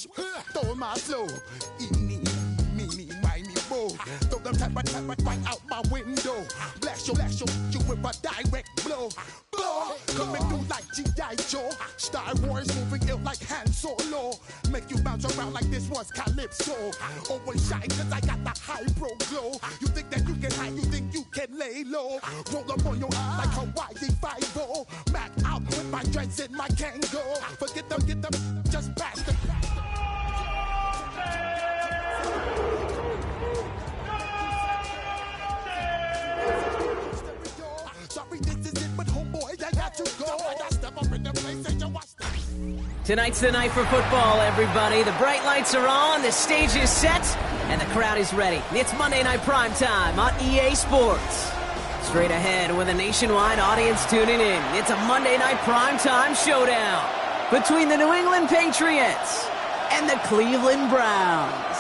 Switch, throw my flow. Eeny, meeny, miny, mo. Throw them type right out my window. Blast you with a direct blow. Blow, coming through like G.I. Joe. Star Wars moving ill like Han Solo. Make you bounce around like this was Calypso. Always shine cause I got the high pro glow. You think that you can hide, you think you can lay low. Roll up on your eye like Hawaii 5-0. Back out with my dreads in my Kango. Forget them, get them, just pass the. Tonight's the night for football, everybody. The bright lights are on, the stage is set, and the crowd is ready. It's Monday Night Primetime on EA Sports. Straight ahead with a nationwide audience tuning in, it's a Monday Night Primetime showdown between the New England Patriots and the Cleveland Browns.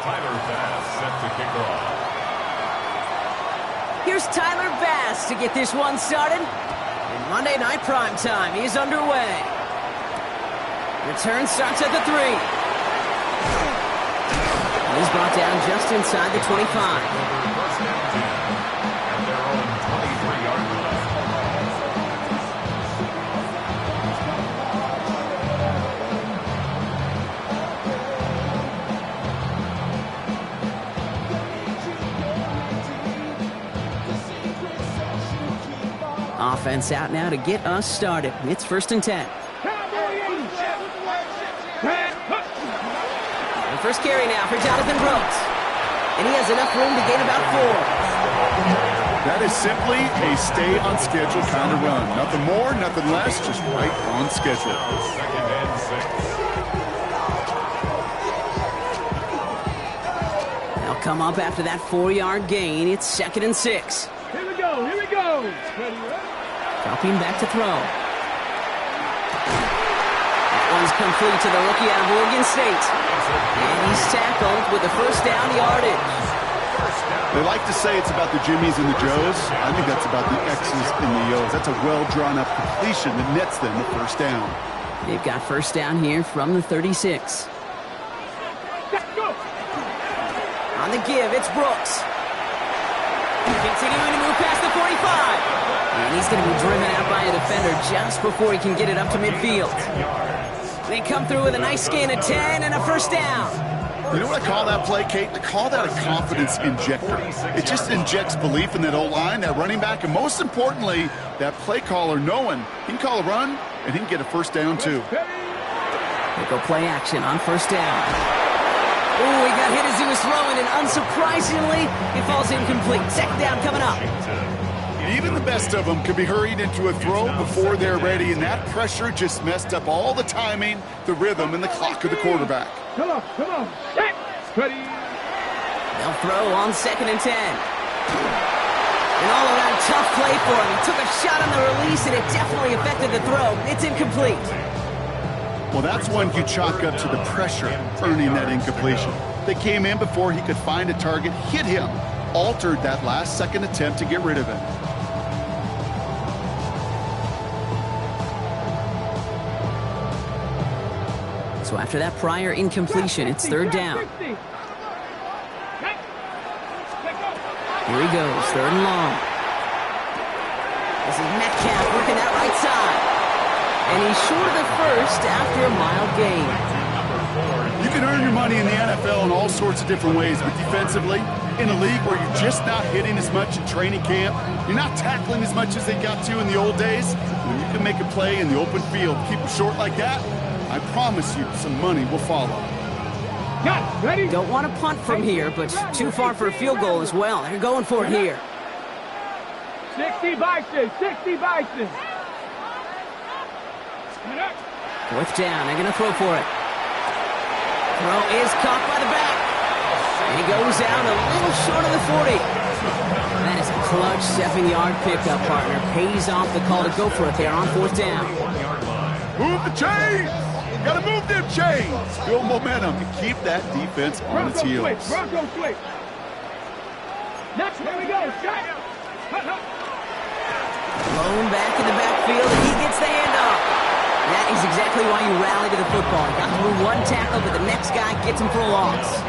Tyler Bass set to kick off. Here's Tyler Bass to get this one started. And Monday Night Primetime is underway. Return starts at the 3. He's brought down just inside the 25. First and 10 at their own 23-yard line. Offense out now to get us started. It's 1st and 10. The first carry now for Jonathan Brooks. And he has enough room to gain about 4. That is simply a stay-on-schedule kind of run. Nothing more, nothing less, just right on schedule. Second and 6. They'll come up after that 4-yard gain. It's 2nd and 6. Here we go, here we go. Dropping back to throw. That one's complete to the rookie out of Oregon State. And he's tackled with the first down yardage. They like to say it's about the Jimmies and the Joes. I think that's about the X's and the O's. That's a well-drawn-up completion that nets them the first down. They've got first down here from the 36. On the give, it's Brooks. Continuing to move past the 45. And he's going to be driven out by a defender just before he can get it up to midfield. They come through with a nice gain of 10 and a first down. You know what I call that play, Kate? I call that a confidence injector. It just injects belief in that O-line, that running back, and most importantly, that play caller knowing he can call a run and he can get a first down too. They go play action on first down. Ooh, he got hit as he was throwing, and unsurprisingly, it falls incomplete. Second down coming up. Even the best of them could be hurried into a throw before they're ready, and that pressure just messed up all the timing, the rhythm, and the clock of the quarterback. Come on, come on. Ready. They'll throw on 2nd and 10. An all-around tough play for him. He took a shot on the release, and it definitely affected the throw. It's incomplete. Well, that's one you chalk up to the pressure earning that incompletion. They came in before he could find a target, hit him, altered that last-second attempt to get rid of it. So after that prior incompletion, it's 3rd down. Here he goes, 3rd and long. This is Metcalf working that right side. And he's short of the first after a mild gain. You can earn your money in the NFL in all sorts of different ways, but defensively, in a league where you're just not hitting as much in training camp, you're not tackling as much as they got to in the old days, when you can make a play in the open field, keep it short like that, I promise you some money will follow. Ready? Don't want to punt from here, but too far for a field goal as well. They're going for it here. 60 Bison, 60 Bison. 4th down, they're going to throw for it. Throw is caught by the back. And he goes out a little short of the 40. That is a clutch 7-yard pickup, partner. Pays off the call to go for it there on 4th down. Move the chains! Gotta move them chains! Build momentum and keep that defense on its heels. Bronco switch. Next, here we go. Thrown back in the backfield, and is exactly why you rally to the football. He got through one tackle, but the next guy gets him for a loss.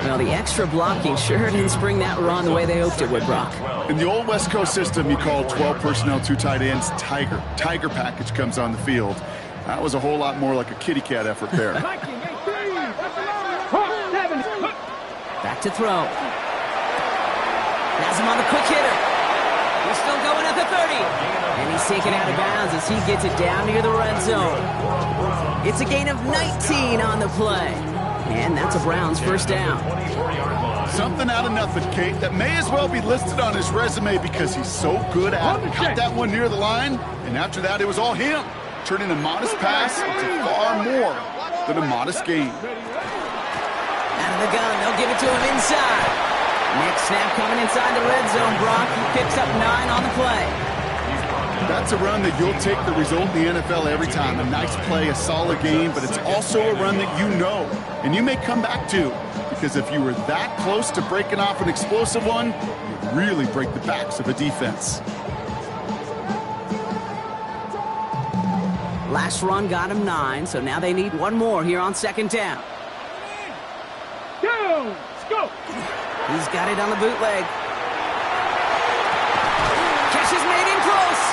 Well, the extra blocking sure didn't spring that run the way they hoped it would, Brock. In the old West Coast system, you call 12 personnel, 2 tight ends, Tiger. Tiger package comes on the field. That was a whole lot more like a kitty cat effort there. Back to throw. Has him on the quick hitter. He's still going at the 30. And he's taken out of bounds as he gets it down near the red zone. It's a gain of 19 on the play. And that's a Browns first down. Something out of nothing, Kate, that may as well be listed on his resume because he's so good at it. Caught that one near the line, and after that, it was all him. Turning a modest pass into far more than a modest gain. Out of the gun, they'll give it to him inside. Next snap coming inside the red zone, Brock. He picks up 9 on the play. That's a run that you'll take the result in the NFL every time. A nice play, a solid game, but it's also a run that you know, and you may come back to, because if you were that close to breaking off an explosive one, you'd really break the backs of a defense. Last run got him 9, so now they need one more here on second down. Go! Go! He's got it on the bootleg. Catch is made in close.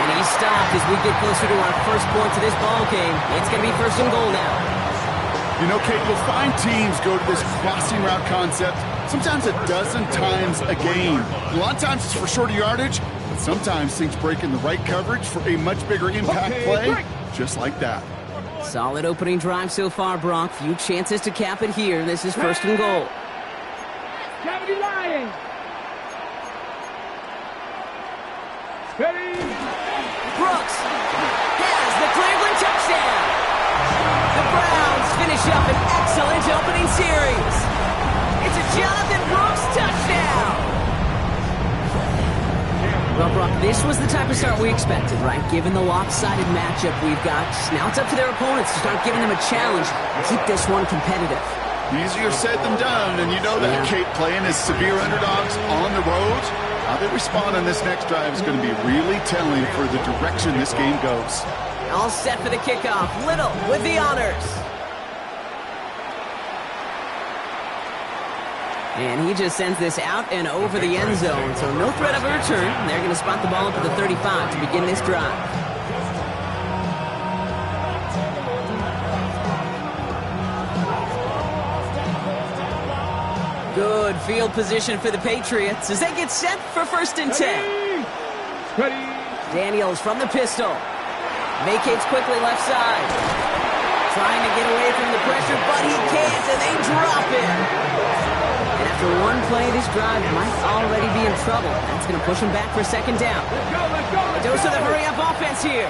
And he's stopped as we get closer to our first point to this ball game. It's going to be first and goal now. You know, Kate, you'll find teams go to this crossing route concept sometimes a dozen times a game. A lot of times it's for shorter yardage, but sometimes things break in the right coverage for a much bigger impact play, just like that. Solid opening drive so far, Brock. Few chances to cap it here. This is first and goal. Cavity Lions! Ready? Brooks has the Cleveland touchdown. The Browns finish up an excellent opening series. It's a Jonathan Brooks touchdown. Well, Brock, this was the type of start we expected, right? Given the lopsided matchup we've got, now it's up to their opponents to start giving them a challenge and keep this one competitive. Easier said than done, and you know that, Kate, playing as severe underdogs on the road. How they respond on this next drive is going to be really telling for the direction this game goes. All set for the kickoff. Little with the honors. And he just sends this out and over the end zone, so no threat of a return. They're going to spot the ball up at the 35 to begin this drive. Good field position for the Patriots as they get set for first and 10. Ready? Daniels from the pistol. Vacates quickly left side. Trying to get away from the pressure, but he can't, and they drop it. And after one play, this drive might already be in trouble. That's going to push him back for second down. Let's go, let's go, let's A dose go. of the hurry-up offense here.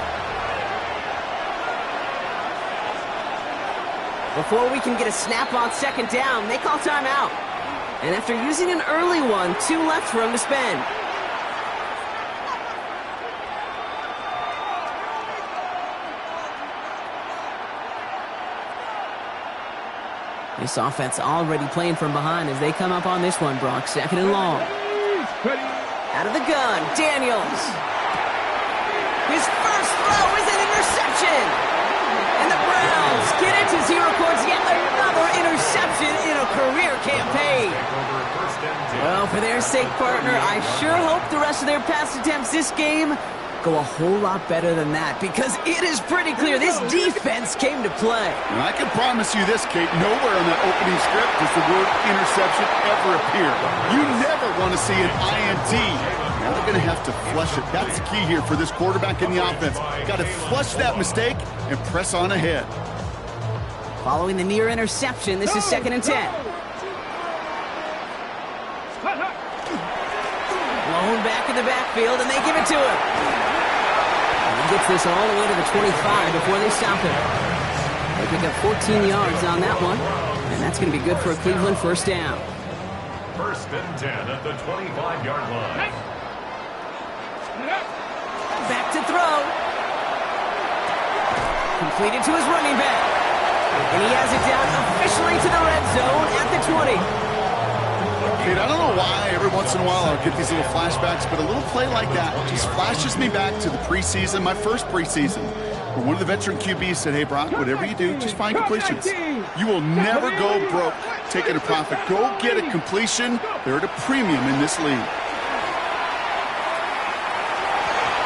Before we can get a snap on second down, they call timeout. And after using an early one, 2 left for him to spend. This offense already playing from behind as they come up on this one, Brock. Second and long. Ready? Out of the gun, Daniels. His first throw is an interception. And the Browns get it as he records yet another interception in a career campaign. Well, for their sake, partner, I sure hope the rest of their pass attempts this game go a whole lot better than that, because it is pretty clear this defense came to play. And I can promise you this, Kate, nowhere in that opening script does the word interception ever appear. You never want to see an INT. Now they're going to have to flush it. That's the key here for this quarterback in the offense. Got to flush that mistake and press on ahead. Following the near interception, this is second and 10. Blown back in the backfield, and they give it to him. And he gets this all the way to the 25 before they stop him. They pick up 14 yards on that one, and that's going to be good for a Cleveland first down. First and 10 at the 25-yard line. Back to throw. Completed to his running back. And he has it down officially to the red zone at the 20. Kate, I don't know why every once in a while I'll get these little flashbacks, but a little play like that just flashes me back to the preseason, my first preseason. But one of the veteran QBs said, hey, Brock, whatever you do, just find completions. You will never go broke taking a profit. Go get a completion. They're at a premium in this league.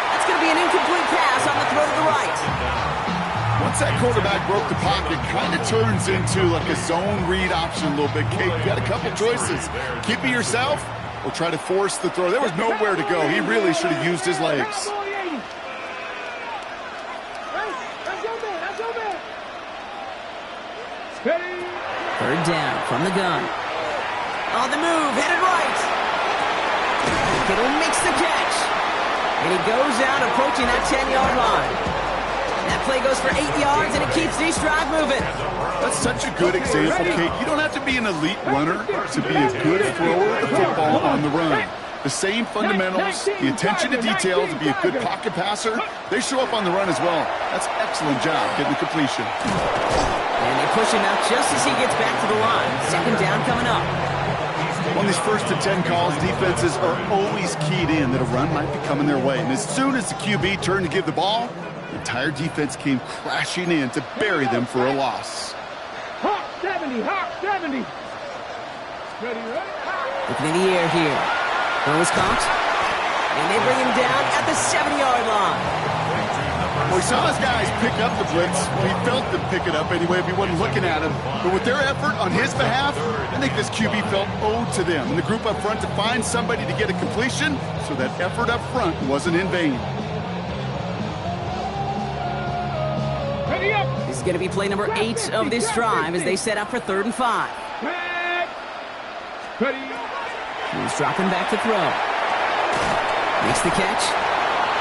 That's going to be an incomplete pass on the throw to the right. Once that quarterback broke the pocket, kind of turns into like a zone read option a little bit. Kate, you got a couple choices. Keep it yourself or try to force the throw. There was nowhere to go. He really should have used his legs. Third down from the gun. On the move, headed right. Kittle makes the catch. And he goes out approaching that 10-yard line. That play goes for 8 yards, and it keeps this drive moving. That's such a good example, Kate. You don't have to be an elite runner to be a good thrower of football on the run. The same fundamentals, the attention to detail to be a good pocket passer, they show up on the run as well. That's an excellent job getting the completion. And they push him out just as he gets back to the line. Second down coming up. On these 1st and 10 calls, defenses are always keyed in that a run might be coming their way. And as soon as the QB turned to give the ball, the entire defense came crashing in to bury them for a loss. Hawk 70, Hawk 70. Ready, ready. Looking in the air here. Throw is caught. And they bring him down at the 70-yard line. Well, we saw his guys pick up the blitz. We felt them pick it up anyway if he wasn't looking at him. But with their effort on his behalf, I think this QB felt owed to them. And the group up front to find somebody to get a completion, so that effort up front wasn't in vain. Ready up. This is going to be play number 8 of this drive as they set up for 3rd and 5. Ready. He's dropping back to throw. Makes the catch.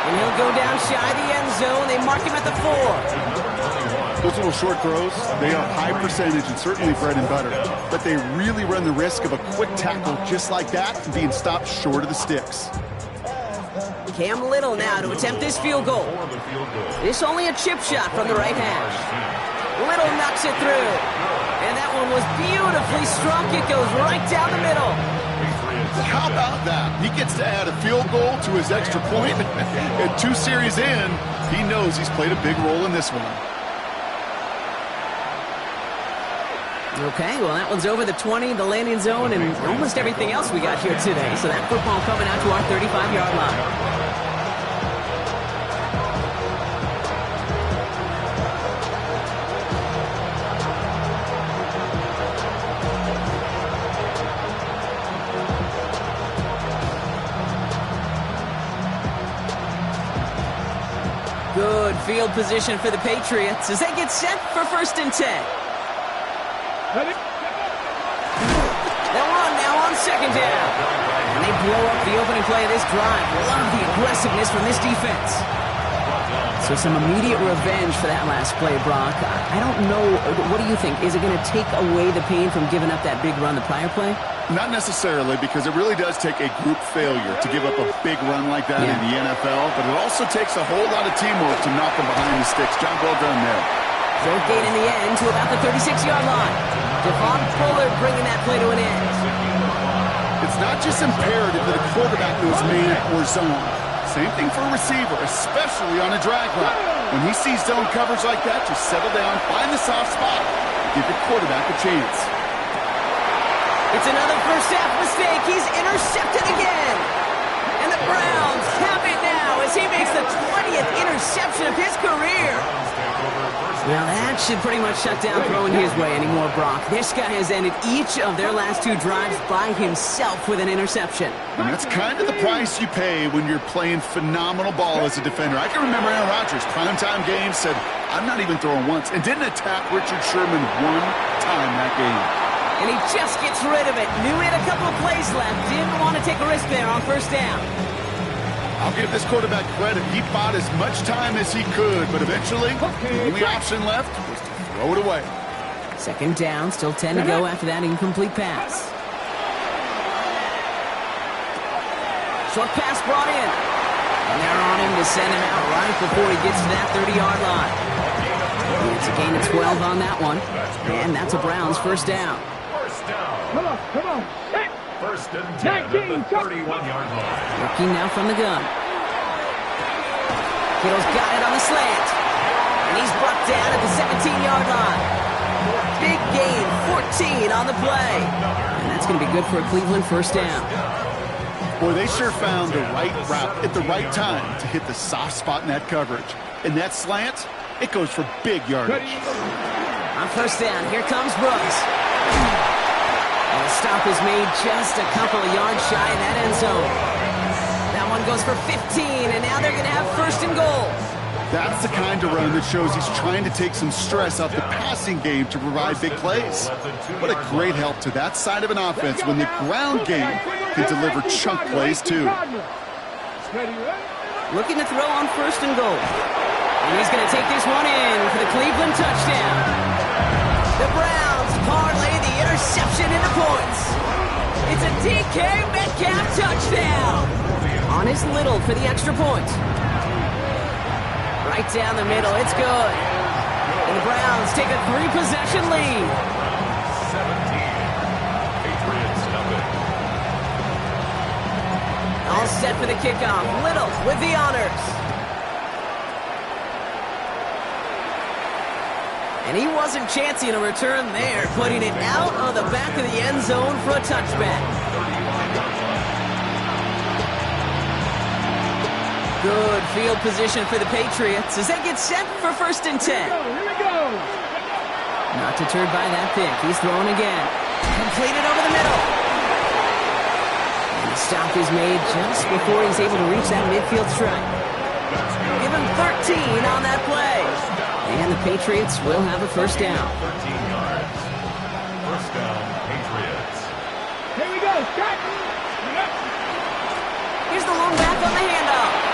And he'll go down shy the end zone. They mark him at the 4. Those little short throws, they are high percentage and certainly bread and butter. But they really run the risk of a quick tackle just like that and being stopped short of the sticks. Cam Little now to attempt this field goal. This only a chip shot from the right hash. Little knocks it through. And that one was beautifully struck. It goes right down the middle. How about that? He gets to add a field goal to his extra point. And 2 series in, he knows he's played a big role in this one. Okay, well, that one's over the 20, the landing zone, and almost everything else we got here today. So that football coming out to our 35-yard line. Good field position for the Patriots as they get set for 1st and 10. Ready. They'll run now on 2nd down. And they blow up the opening play of this drive. Love the aggressiveness from this defense. So some immediate revenge for that last play, Brock. I don't know. What do you think? Is it going to take away the pain from giving up that big run the prior play? Not necessarily, because it really does take a group failure to give up a big run like that in the NFL, but it also takes a whole lot of teamwork to knock them behind the sticks. Job well done there. Third gain in the end to about the 36-yard line. Devon Bullard bringing that play to an end. It's not just imperative that a quarterback knows man or zone. Same thing for a receiver, especially on a drag route. When he sees zone coverage like that, just settle down, find the soft spot, and give your quarterback a chance. It's another first-half mistake. He's intercepted again. And the Browns have it now as he makes the 20th interception of his career. Well, that should pretty much shut down throwing his way anymore, Brock. This guy has ended each of their last 2 drives by himself with an interception. And that's kind of the price you pay when you're playing phenomenal ball as a defender. I can remember Aaron Rodgers, primetime game, said, I'm not even throwing once, and didn't attack Richard Sherman one time that game. And he just gets rid of it. Knew he had a couple of plays left. Didn't want to take a risk there on 1st down. I'll give this quarterback credit. He bought as much time as he could, but eventually, the only option left was to throw it away. 2nd down, still 10 to go after that incomplete pass. Short pass brought in. And they're on him to send him out right before he gets to that 30-yard line. It's a gain of 12 on that one. And that's a Browns 1st down. Come on, come on. Hey. 1st and 10 at the 31-yard line. Working now from the gun. Kittle's got it on the slant. And he's brought down at the 17-yard line. Big gain, 14 on the play. And that's going to be good for a Cleveland first down. Boy, they sure found the right route at the right time to hit the soft spot in that coverage. And that slant, it goes for big yardage. On first down, here comes Brooks. And the stop is made just a couple of yards shy in that end zone. That one goes for 15, and now they're going to have first and goal. That's the kind of run that shows he's trying to take some stress off the passing game to provide big plays. What a great help to that side of an offense when the ground game can deliver chunk plays too. Looking to throw on first and goal. And he's going to take this one in for the Cleveland touchdown. The Browns parlay the interception into points. It's a DK Metcalf touchdown. On his Little for the extra point. Right down the middle, it's good. And the Browns take a 3-possession lead. 17. Patriots nothing. All set for the kickoff. Little with the honors. And he wasn't chancing a return there, putting it out on the back of the end zone for a touchback. Good field position for the Patriots as they get set for first and 10. Here we go. Not deterred by that pick. He's throwing again. Completed over the middle. And the stop is made just before he's able to reach that midfield strike. Give him 13 on that play. And the Patriots will have a first down. 13 yards. First down, Patriots. Here we go. Start. Here's the long back on the handoff.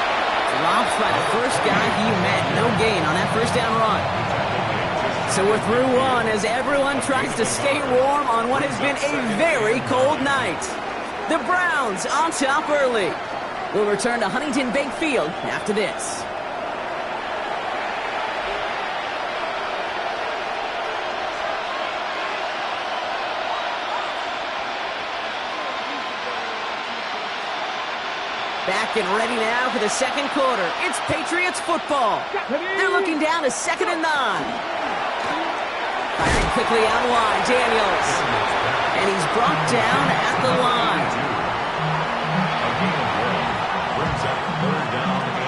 Dropped by the first guy he met. No gain on that first down run. So we're through one as everyone tries to stay warm on what has been a very cold night. The Browns on top early. We'll return to Huntington Bank Field after this. Back and ready now for the second quarter. It's Patriots football. They're looking down to 2nd and 9. Firing quickly out of line, Daniels. And he's brought down at the line. A gain of 1 brings up third down and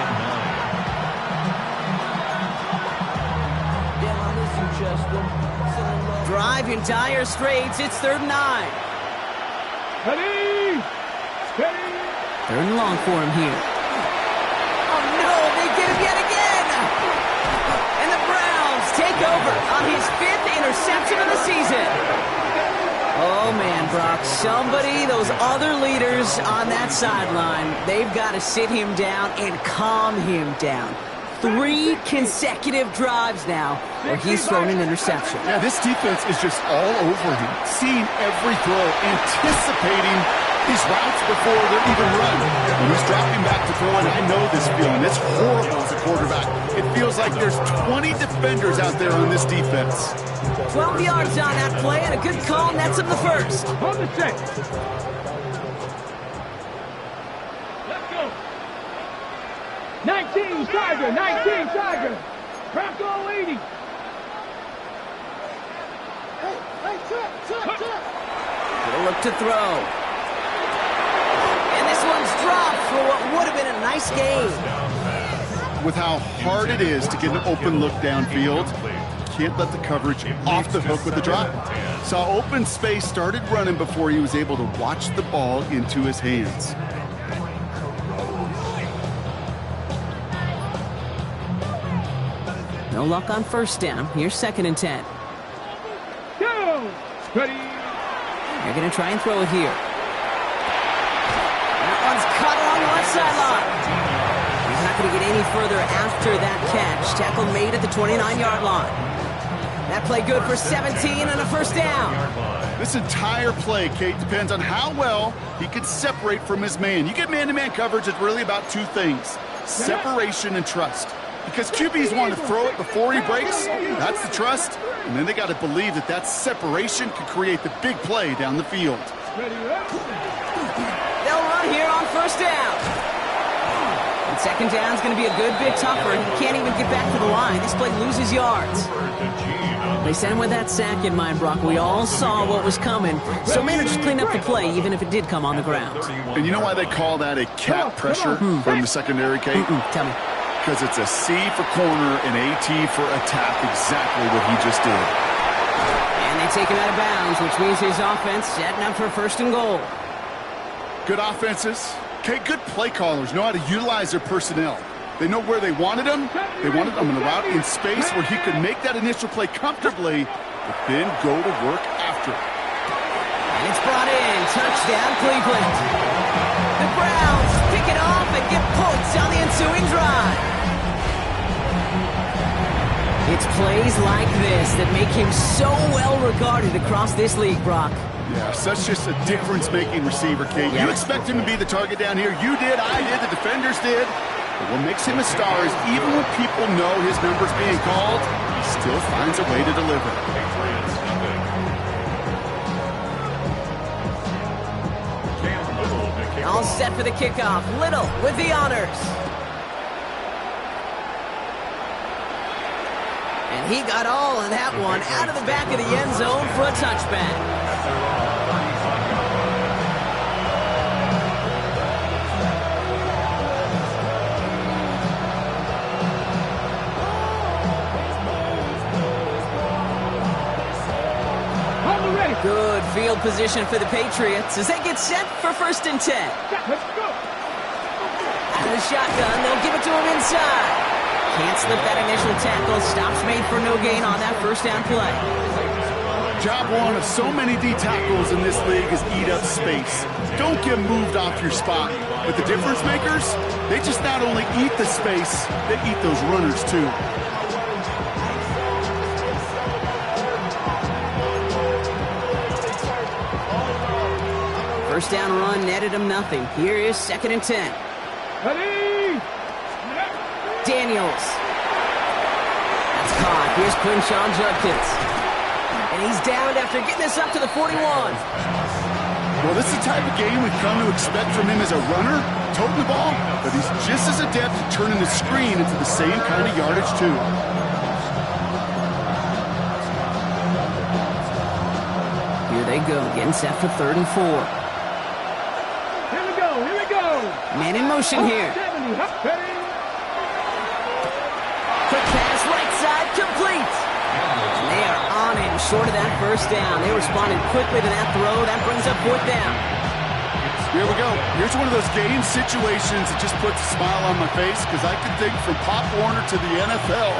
9. Drive in dire straits. It's 3rd and 9. Ready. Steady. 3rd and long for him here. Oh no, they get him yet again! And the Browns take over on his 5th interception of the season. Oh man, Brock, somebody, those other leaders on that sideline, they've got to sit him down and calm him down. 3 consecutive drives now where he's thrown an interception. Yeah, this defense is just all over him, seeing every throw, anticipating these routes before they're even run. When he's dropping back to throw, and I know this feeling. It's horrible as a quarterback. It feels like there's 20 defenders out there on this defense. 12 yards on that play, and a good call nets him the first. On the set. Let's go. 19 Tiger. 19 Tiger. Bronco 80. Good look to throw. And this one's dropped for what would have been a nice game. With how hard it is to get an open look downfield, can't let the coverage off the hook with the drop. Saw open space, started running before he was able to watch the ball into his hands. No luck on first down. Here's 2nd and 10. Go. Steady. They're going to try and throw it here. That one's cut along the left sideline. He's not going to get any further after that catch. Tackle made at the 29-yard line. That play good for 17 and a first down. This entire play, Kate, depends on how well he can separate from his man. You get man-to-man coverage, it's really about 2 things: separation and trust. Because QBs want to throw it before he breaks, that's the trust, and then they got to believe that that separation can create the big play down the field. Ready. Up. They'll run here on first down. second down's going to be a good bit tougher. He can't even get back to the line. This play loses yards. They sent him with that sack in mind, Brock. We all saw what was coming, so managed to clean up the play, even if it did come on the ground. And you know why they call that a cat pressure from the secondary, Kate? Tell me. Because it's a C for corner and a T for attack, exactly what he just did. And they take him out of bounds, which means his offense setting up for first and goal. Good offenses. Okay, good play callers know how to utilize their personnel. They know where they wanted him. They wanted him in a route in space where he could make that initial play comfortably, but then go to work after. And it's brought in. Touchdown, Cleveland. The Browns pick it off and get points on the ensuing drive. It's plays like this that make him so well regarded across this league, Brock. Yeah, such just a difference-making receiver, Kate. Yeah. You expect him to be the target down here. You did, I did, the defenders did. But what makes him a star is even when people know his number's being called, he still finds a way to deliver. All set for the kickoff. Little with the honors. And he got all of that one out of the back of the end zone for a touchback. Good field position for the Patriots as they get set for 1st and 10. Let's go. Out of the shotgun, they'll give it to him inside. Can't slip that initial tackle. Stops made for no gain on that first down play. Job one of so many D tackles in this league is eat up space. Don't get moved off your spot. But the difference makers, they just not only eat the space, they eat those runners too. First down run netted him nothing. Here is 2nd and 10. Ready. Daniels. That's caught. Here's Quinshawn Judkins. And he's downed after getting this up to the 41. Well, this is the type of game we've come to expect from him as a runner, toting the ball, but he's just as adept at turning the screen into the same kind of yardage too. Here they go, getting set for 3rd and 4. Here we go. Man in motion here. 70. Ready. Quick pass, right side, complete. And they are on him, short of that first down. They responded quickly to that throw. That brings up 4th down. Here we go. Here's one of those game situations that just puts a smile on my face because I can think from Pop Warner to the NFL.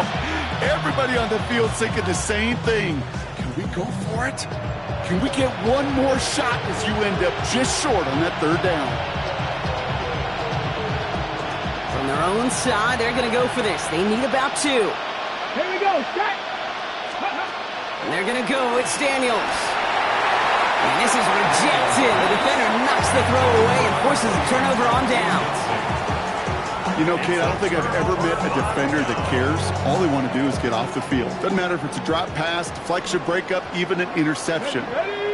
Everybody on the field thinking the same thing. Can we go for it? Can we get one more shot as you end up just short on that 3rd down? From their own side, they're going to go for this. They need about 2. Here we go. Set. And they're going to go. It's Daniels. And this is rejected. The defender knocks the throw away and forces a turnover on downs. You know, Kate, I don't think I've ever met a defender that cares. All they want to do is get off the field. Doesn't matter if it's a drop pass, deflection, breakup, even an interception.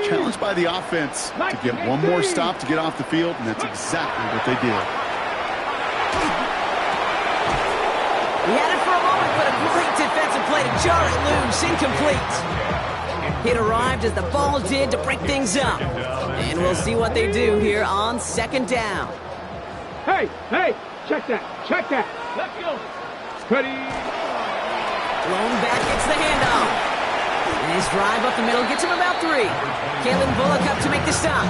Challenged by the offense to get one more stop to get off the field, and that's exactly what they did. He had it for a moment, but a great defensive play to jar it loose. Incomplete. It arrived as the ball did to break things up. And we'll see what they do here on 2nd down. Hey. Check that. Let's go. Ready. Blown back, gets the handoff. And his drive up the middle gets him about 3. Kalen Bullock up to make the stop.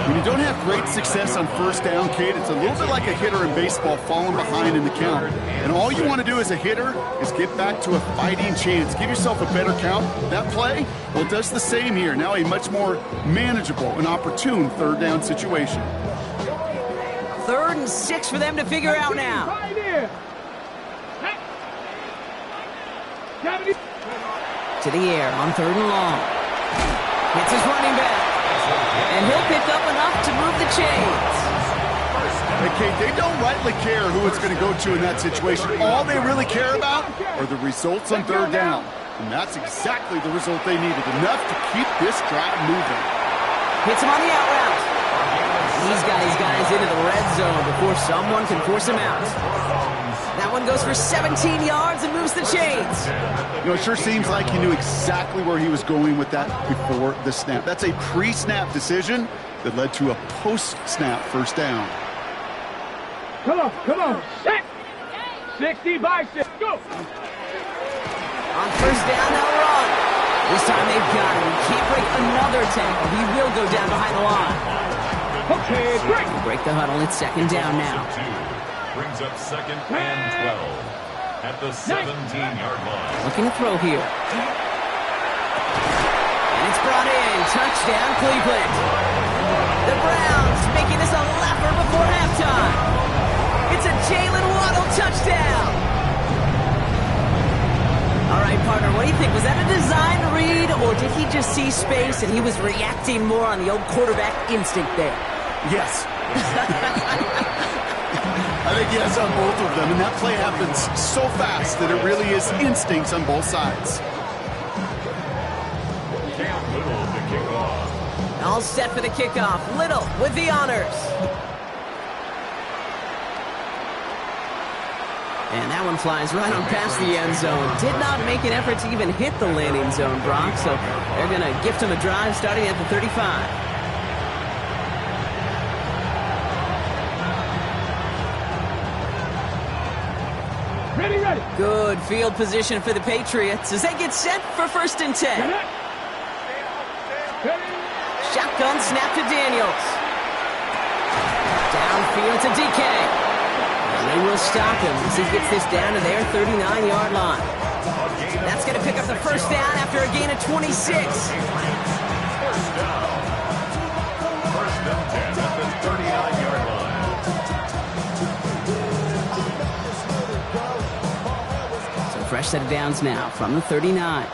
When you don't have great success on 1st down, Kate, it's a little bit like a hitter in baseball falling behind in the count. And all you want to do as a hitter is get back to a fighting chance. Give yourself a better count. That play, well, it does the same here. Now a much more manageable and opportune 3rd down situation. 3rd and 6 for them to figure out now. Right here. To the air on 3rd and long. Hits his running back. And he'll pick up enough to move the chains. Hey, Kate, they don't rightly care who it's going to go to in that situation. All they really care about are the results on 3rd down. And that's exactly the result they needed. Enough to keep this drive moving. Hits him on the out route. He he's got his guys into the red zone before someone can force him out. That one goes for 17 yards and moves the chains. You know, it sure seems like he knew exactly where he was going with that before the snap. That's a pre-snap decision that led to a post-snap first down. Come on. Set. 60 by 6. Go. On first down, they'll run. This time they've got him. He can't break another tackle. He will go down behind the line. Okay, break. Break the huddle. It's second down now. Brings up second and 12 at the 17-yard line. Looking to throw here. And it's brought in. Touchdown, Cleveland. The Browns making this a laugher before halftime. It's a Jalen Waddle touchdown. All right, partner, what do you think? Was that a design read, or did he just see space and he was reacting more on the old quarterback instinct there? Yes. I think yes on both of them, and that play happens so fast that it really is instincts on both sides. Cam Little to kick off. All set for the kickoff. Little with the honors. And that one flies right on past the end zone. Did not make an effort to even hit the landing zone, Brock, so they're going to gift him a drive starting at the 35. Ready. Good field position for the Patriots as they get set for first and 10. Shotgun snap to Daniels. Downfield to DK. And they will stop him as he gets this down to their 39-yard line. That's going to pick up the first down after a gain of 26. First down. First and 10 at the 39-yard line. Fresh set of downs now from the 39.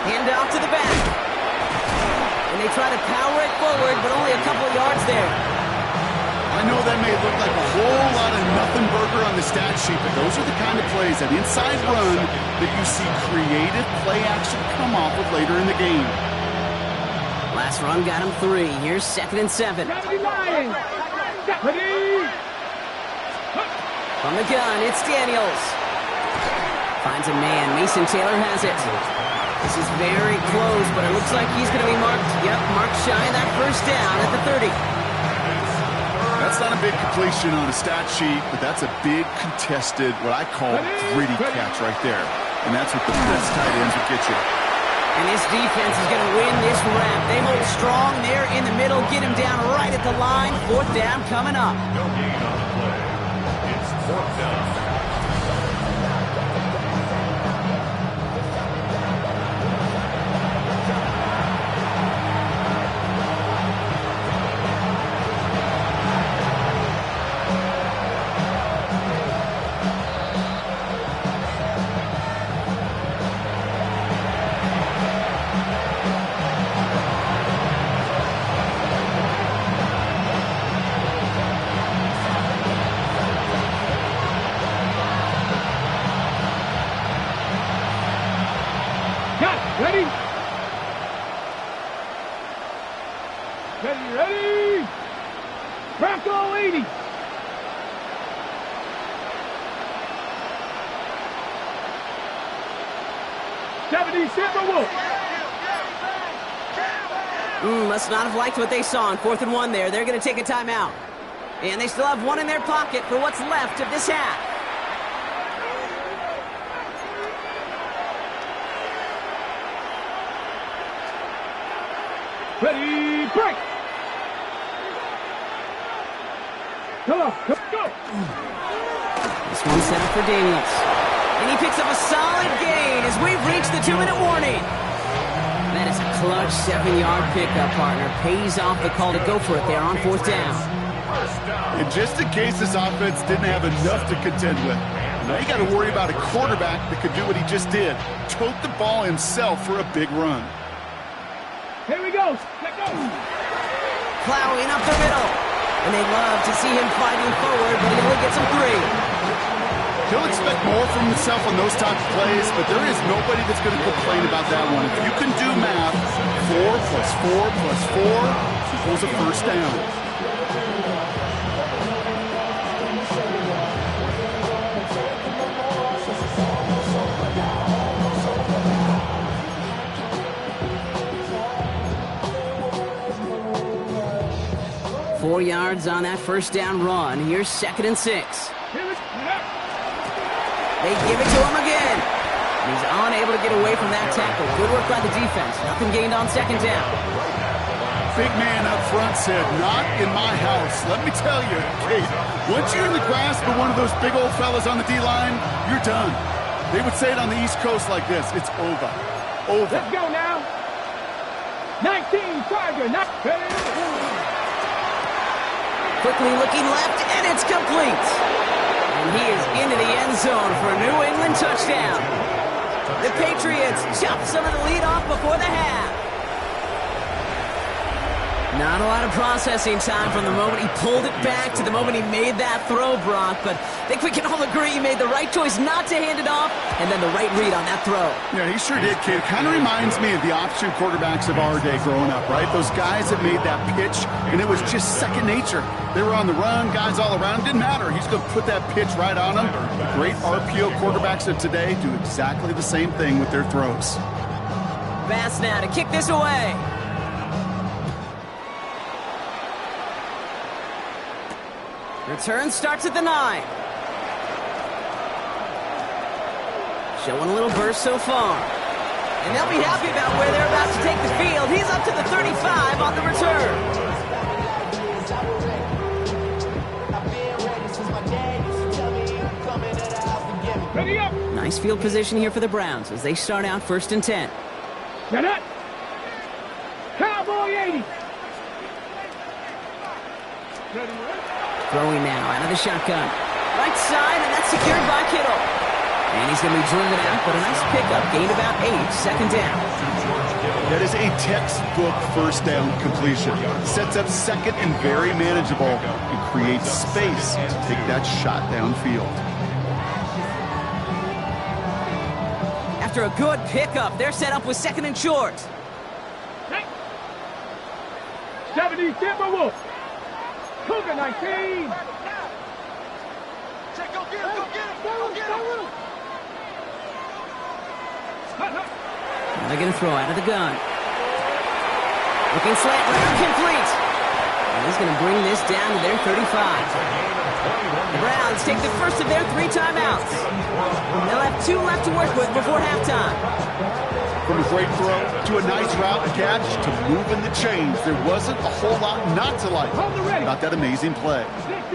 Hand off to the back. And they try to power it forward, but only a couple yards there. I know that may look like a whole lot of nothing burger on the stat sheet, but those are the kind of plays, that inside run, that you see creative play action come off with later in the game. Last run got him 3. Here's second and 7. From the gun, it's Daniels. Finds a man. Mason Taylor has it. This is very close, but it looks like he's going to be marked. Yep, marked shy of that first down at the 30. That's not a big completion on a stat sheet, but that's a big contested, what I call gritty catch right there. And that's what the best tight ends will get you. And this defense is going to win this round. They hold strong there in the middle, get him down right at the line. Fourth down coming up. No gain on the play. It's fourth down. Ready? Ready? Bronco 80. Must not have liked what they saw on 4th and 1 there. They're going to take a timeout. And they still have one in their pocket for what's left of this half. Ready, break! Come on, go! This one's set up for Daniels. And he picks up a solid gain as we've reached the 2-minute warning. That is a clutch 7-yard pickup, partner. Pays off the call to go for it there on 4th down. And just in case this offense didn't have enough to contend with, now you got to worry about a quarterback that could do what he just did. Tote the ball himself for a big run. Here we go. Let's go. Plowing up the middle. And they love to see him fighting forward, but he only gets him 3. He'll expect more from himself on those type of plays, but there is nobody that's going to complain about that one. If you can do math, 4 plus 4 plus 4 equals a first down. Four yards on that first down run. Here's 2nd and 6. They give it to him again. He's unable to get away from that tackle. Good work by the defense. Nothing gained on 2nd down. Big man up front said, not in my house. Let me tell you, Kate, once you're in the grasp of one of those big old fellas on the D-line, you're done. They would say it on the East Coast like this. It's over. Over. Let's go now. 19 Tiger. Quickly looking left, and it's complete. And he is into the end zone for a New England touchdown. The Patriots chop some of the lead off before the half. Not a lot of processing time from the moment he pulled it back to the moment he made that throw, Brock. But I think we can all agree he made the right choice not to hand it off, and then the right read on that throw. Yeah, he sure did, kid. Kind of reminds me of the option quarterbacks of our day growing up, right? Those guys that made that pitch, and it was just second nature. They were on the run, guys all around. Didn't matter. He's going to put that pitch right on them. The great RPO quarterbacks of today do exactly the same thing with their throws. Bass now to kick this away. Return starts at the 9. Showing a little burst so far. And they'll be happy about where they're about to take the field. He's up to the 35 on the return. Ready up. Nice field position here for the Browns as they start out 1st and 10. Get it. Cowboy 80. Throwing now out of the shotgun. Right side, and that's secured by Kittle. And he's going to be driven out, but a nice pickup. Gained about 8, 2nd down. That is a textbook first down completion. Sets up 2nd and very manageable and creates space to take that shot downfield. After a good pickup, they're set up with 2nd and short. 70 Timberwolves. Cougar 19. Check, go get him, go get him, go get him. Now they're going to throw out of the gun. Looking slant round, complete. And he's going to bring this down to their 35. The Browns take the first of their 3 timeouts. They'll have 2 left to work with before halftime. From a great throw to a nice route catch to moving the chains, there wasn't a whole lot not to like about that amazing play.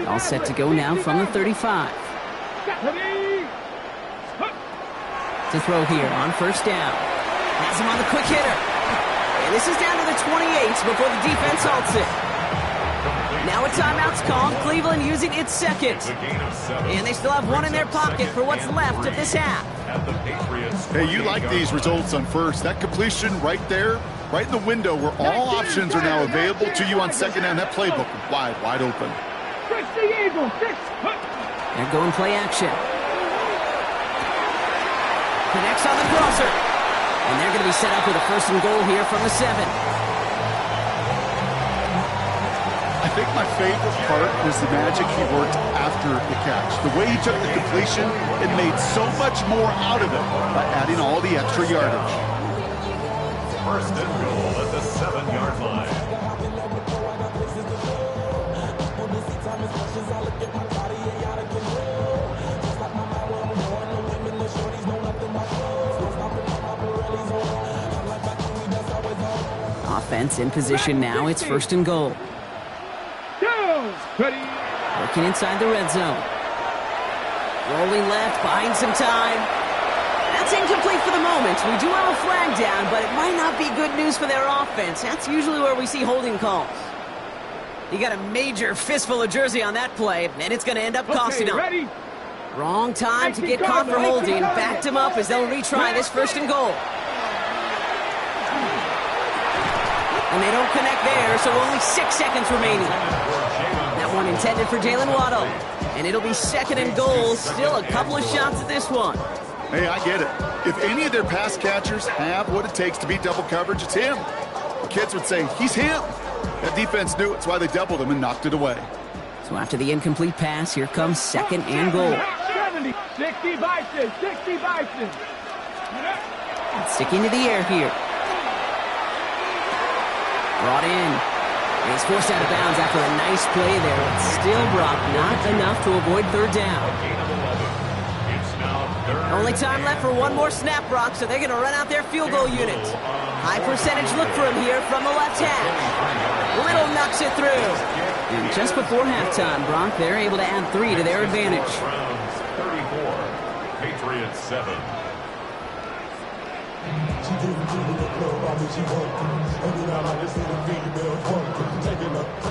All set to go now from the 35. To throw here on 1st down. Has him on the quick hitter. And this is down to the 28 before the defense halts it. Now a timeout's called. Cleveland using its 2nd. And they still have 1 in their pocket for what's left of this half. Hey, you like these results on 1st. That completion right there, right in the window where all options are now available to you on 2nd down. That playbook wide open. They're going play action. Connects on the crosser. And they're going to be set up with a 1st and goal here from the 7. I think my favorite part is the magic he worked after the catch. The way he took the completion, it made so much more out of it by adding all the extra yardage. 1st and goal at the 7-yard line. Offense in position now. It's 1st and goal. Working inside the red zone. Rolling left, buying some time. That's incomplete for the moment. We do have a flag down, but it might not be good news for their offense. That's usually where we see holding calls. He got a major fistful of jersey on that play, and it's going to end up costing him. Ready? Wrong time to get caught for holding. Backed him up as they'll retry this 1st and goal. And they don't connect there, so only 6 seconds remaining. Now That one intended for Jalen Waddle. And it'll be second and goal. Still a couple of shots at this one. Hey, I get it. If any of their pass catchers have what it takes to beat double coverage, it's him. The kids would say, he's him. That defense knew it. It's why they doubled him and knocked it away. So after the incomplete pass, here comes second and goal. 70, 60 Bison, 60 Bison. Sticking to the air here. Brought in. And he's forced out of bounds after a nice play there. But still, Brock, not enough to avoid third down. Only time left for one more snap, Brock, so they're going to run out their field goal unit. High percentage look for him here from the left hash. Little knocks it through. And just before halftime, Brock, they're able to add 3 to their advantage. Browns 34, Patriots 7.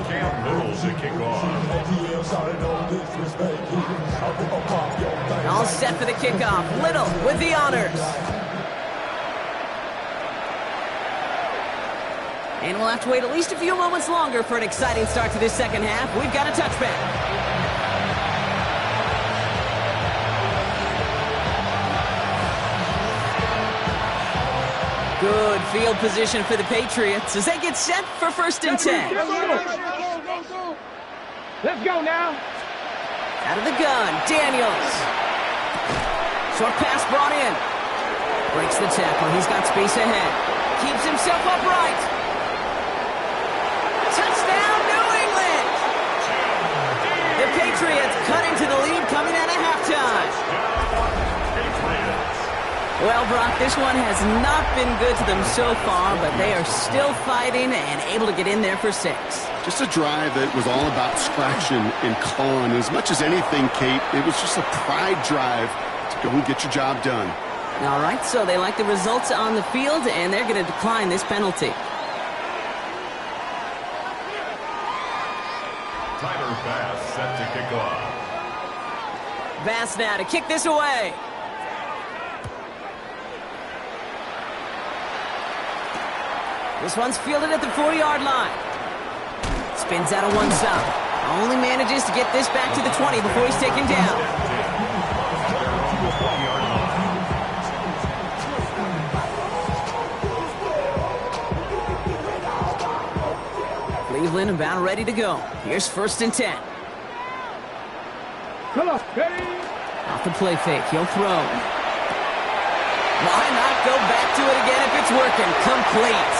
Cam Little to kick off. All set for the kickoff. Little with the honors. And we'll have to wait at least a few moments longer for an exciting start to this second half. We've got a touchback. Good field position for the Patriots as they get set for first and 10. Let's go now. Out of the gun, Daniels. Short pass brought in. Breaks the tackle. He's got space ahead. Keeps himself upright. Touchdown, New England! The Patriots cut into the lead coming out of halftime. Well, Brock, this one has not been good to them so far, but they are still fighting and able to get in there for 6. Just a drive that was all about scratching and clawing. As much as anything, Kate, it was just a pride drive to go and get your job done. All right, so they like the results on the field, and they're going to decline this penalty. Tyler Bass set to kick off. Bass now to kick this away. This one's fielded at the 40-yard line. Spins out of one side. Only manages to get this back to the 20 before he's taken down. Cleveland about ready to go. Here's first and 10. Come on, ready? Off the play fake, he'll throw. Why not go back to it again if it's working? Complete.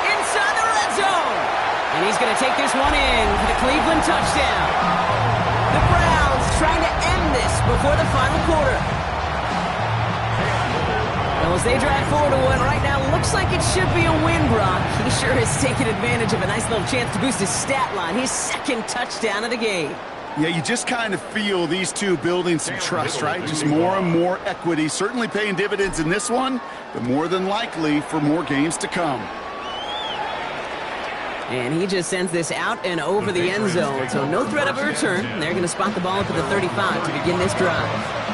Inside the red zone. And he's going to take this one in for the Cleveland touchdown. The Browns trying to end this before the final quarter. Well, as they drive forward to one right now, looks like it should be a win, Brock. He sure has taken advantage of a nice little chance to boost his stat line. His second touchdown of the game. Yeah, you just kind of feel these two building some trust, right? Just more and more equity. Certainly paying dividends in this one, but more than likely for more games to come. And he just sends this out and over the end zone, so no threat of a return. They're going to spot the ball up at the 35 to begin this drive.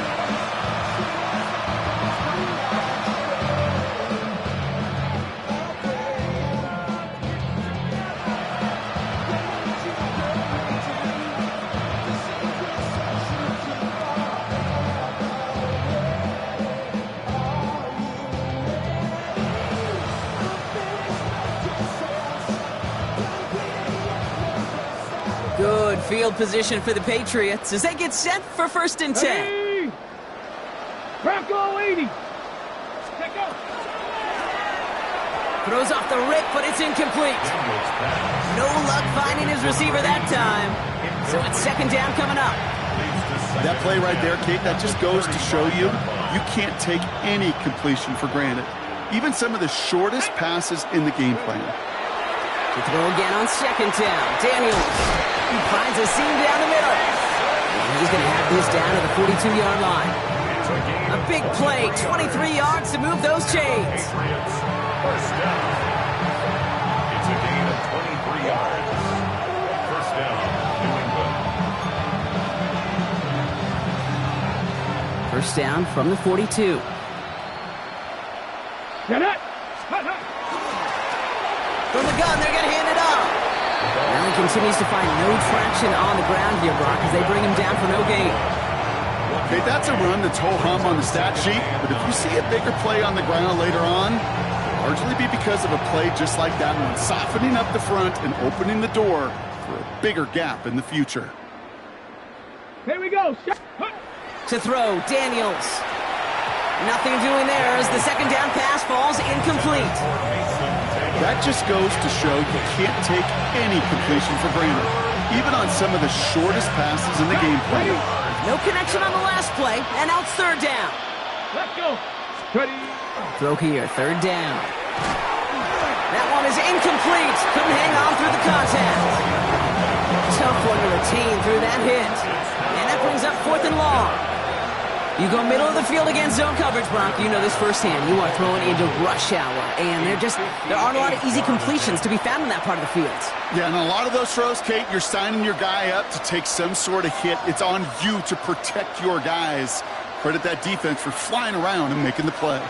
Good field position for the Patriots as they get set for first and 10. Hey! Bronco 80. Take off. Throws off the rip, but it's incomplete. No luck finding his receiver that time. So it's second down coming up. That play right there, Kate, that just goes to show you, you can't take any completion for granted. Even some of the shortest passes in the game plan. To throw again on second down. Daniels finds a seam down the middle. And he's going to have this down to the 42-yard line. A big play, 23 yards to move those chains. First down. It's a gain of 23 yards. First down, New England. First down from the 42. Get it. From the gun, they're going to hand it off. Now he can continues to find no traction on the ground here, Brock, as they bring him down for no gain. Okay, that's a run that's ho-hum on the stat sheet, but if you see a bigger play on the ground later on, it'll largely be because of a play just like that one, softening up the front and opening the door for a bigger gap in the future. Here we go. To throw, Daniels. Nothing doing there as the second down pass falls incomplete. That just goes to show you can't take any completion for granted, even on some of the shortest passes in the game plan. No connection on the last play, and now it's third down. Let's go. Ready. Throw here, third down. That one is incomplete. Couldn't hang on through the contact. Tough one to retain through that hit. And that brings up fourth and long. You go middle of the field against zone coverage, Brock. You know this firsthand. You are throwing into rush hour. And there aren't a lot of easy completions to be found in that part of the field. Yeah, and a lot of those throws, Kate, you're signing your guy up to take some sort of hit. It's on you to protect your guys. Credit that defense for flying around and making the play.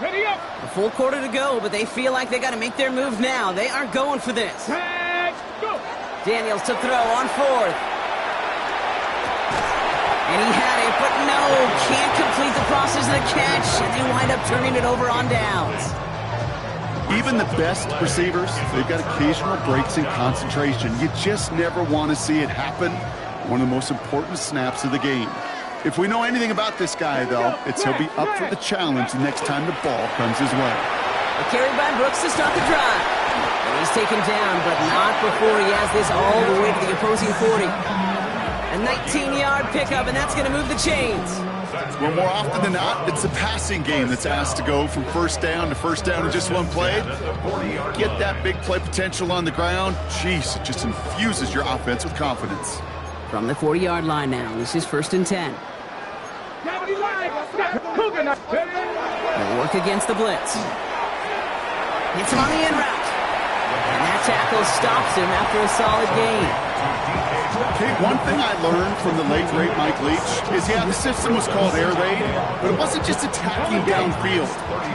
Ready up. A full quarter to go, but they feel like they got to make their move now. They aren't going for this. Let's go. Daniels to throw on fourth. And he had it, but no, can't complete the process of the catch, and they wind up turning it over on downs. Even the best receivers, they've got occasional breaks in concentration. You just never want to see it happen. One of the most important snaps of the game. If we know anything about this guy, though, it's he'll be up for the challenge the next time the ball comes his way. A carry by Brooks to start the drive. And he's taken down, but not before he has this all the way to the opposing 40. A 19-yard pickup, and that's going to move the chains. Well, more often than not, it's the passing game that's asked to go from first down in just one play. Get that big play potential on the ground. Jeez, it just infuses your offense with confidence. From the 40-yard line now, this is first and 10. They'll work against the blitz. It's him on the in route. And that tackle stops him after a solid gain. Okay, one thing I learned from the late, great Mike Leach is, yeah, the system was called air raid, but it wasn't just attacking downfield.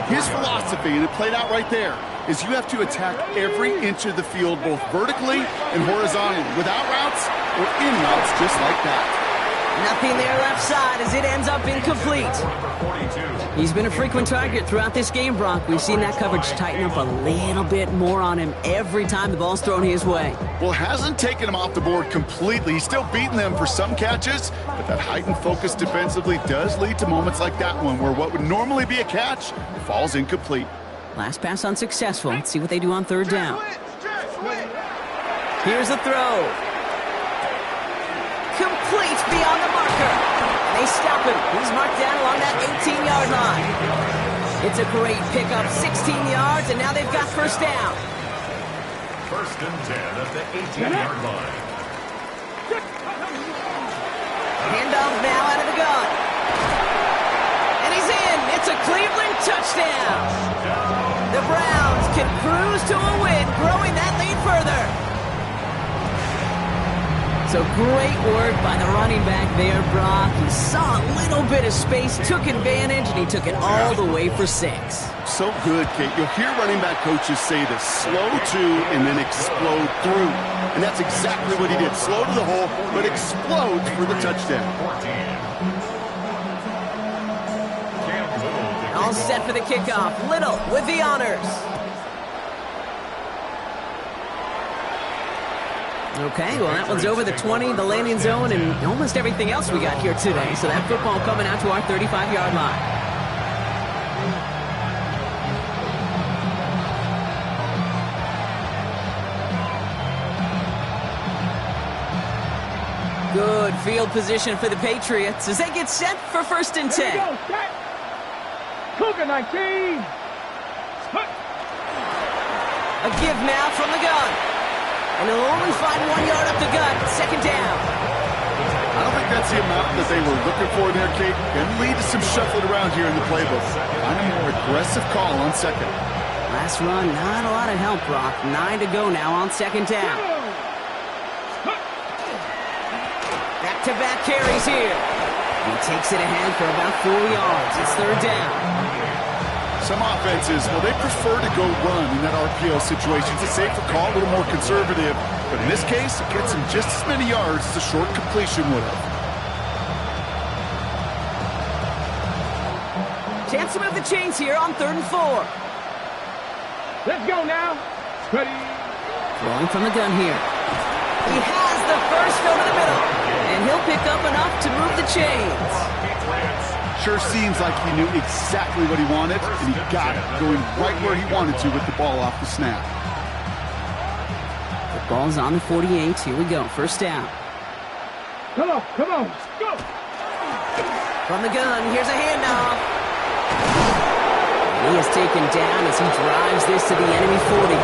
His philosophy, and it played out right there, is you have to attack every inch of the field, both vertically and horizontally, without routes or in routes just like that. Nothing there left side as it ends up incomplete. He's been a frequent target throughout this game, Brock. We've seen that coverage tighten up a little bit more on him every time the ball's thrown his way. Well, hasn't taken him off the board completely. He's still beating them for some catches, but that heightened focus defensively does lead to moments like that one where what would normally be a catch falls incomplete. Last pass unsuccessful. Let's see what they do on third down. Here's the throw. Complete beyond the marker. They stop him. He's marked down along that 18-yard line. It's a great pickup, 16 yards, and now they've got first down. First and 10 at the 18-yard line. Handoff now out of the gun. And he's in. It's a Cleveland touchdown. The Browns can cruise to a win, growing that lead further. So great work by the running back there, Brock. He saw a little bit of space, took advantage, and he took it all the way for 6. So good, Kate. You'll hear running back coaches say this: slow to and then explode through. And that's exactly what he did. Slow to the hole, but explodes for the touchdown. All set for the kickoff. Little with the honors. Okay, well, that one's over the 20, the landing zone, and almost everything else we got here today. So that football coming out to our 35-yard line. Good field position for the Patriots as they get set for first and 10. Cougar 19. A give now from the gun. And he'll only find 1 yard up the gut. Second down. I don't think that's the amount that they were looking for there, Kate. Can lead to some shuffling around here in the playbook. Find a more aggressive call on second. Last run, not a lot of help, Brock. 9 to go now on second down. Back-to-back carries here. He takes it ahead for about 4 yards. It's third down. Some offenses, well, they prefer to go run in that RPO situation. It's a safer call, a little more conservative. But in this case, it gets him just as many yards as a short completion would have. Chance to move the chains here on 3rd and 4. Let's go now. Ready. Throwing from the gun here. He has the first over the middle. And he'll pick up enough to move the chains. Sure seems like he knew exactly what he wanted, and he got it, going right where he wanted to with the ball off the snap. The ball's on the 48. Here we go. First down. Come on, come on. Go. From the gun, here's a handoff. He is taken down as he drives this to the enemy 40.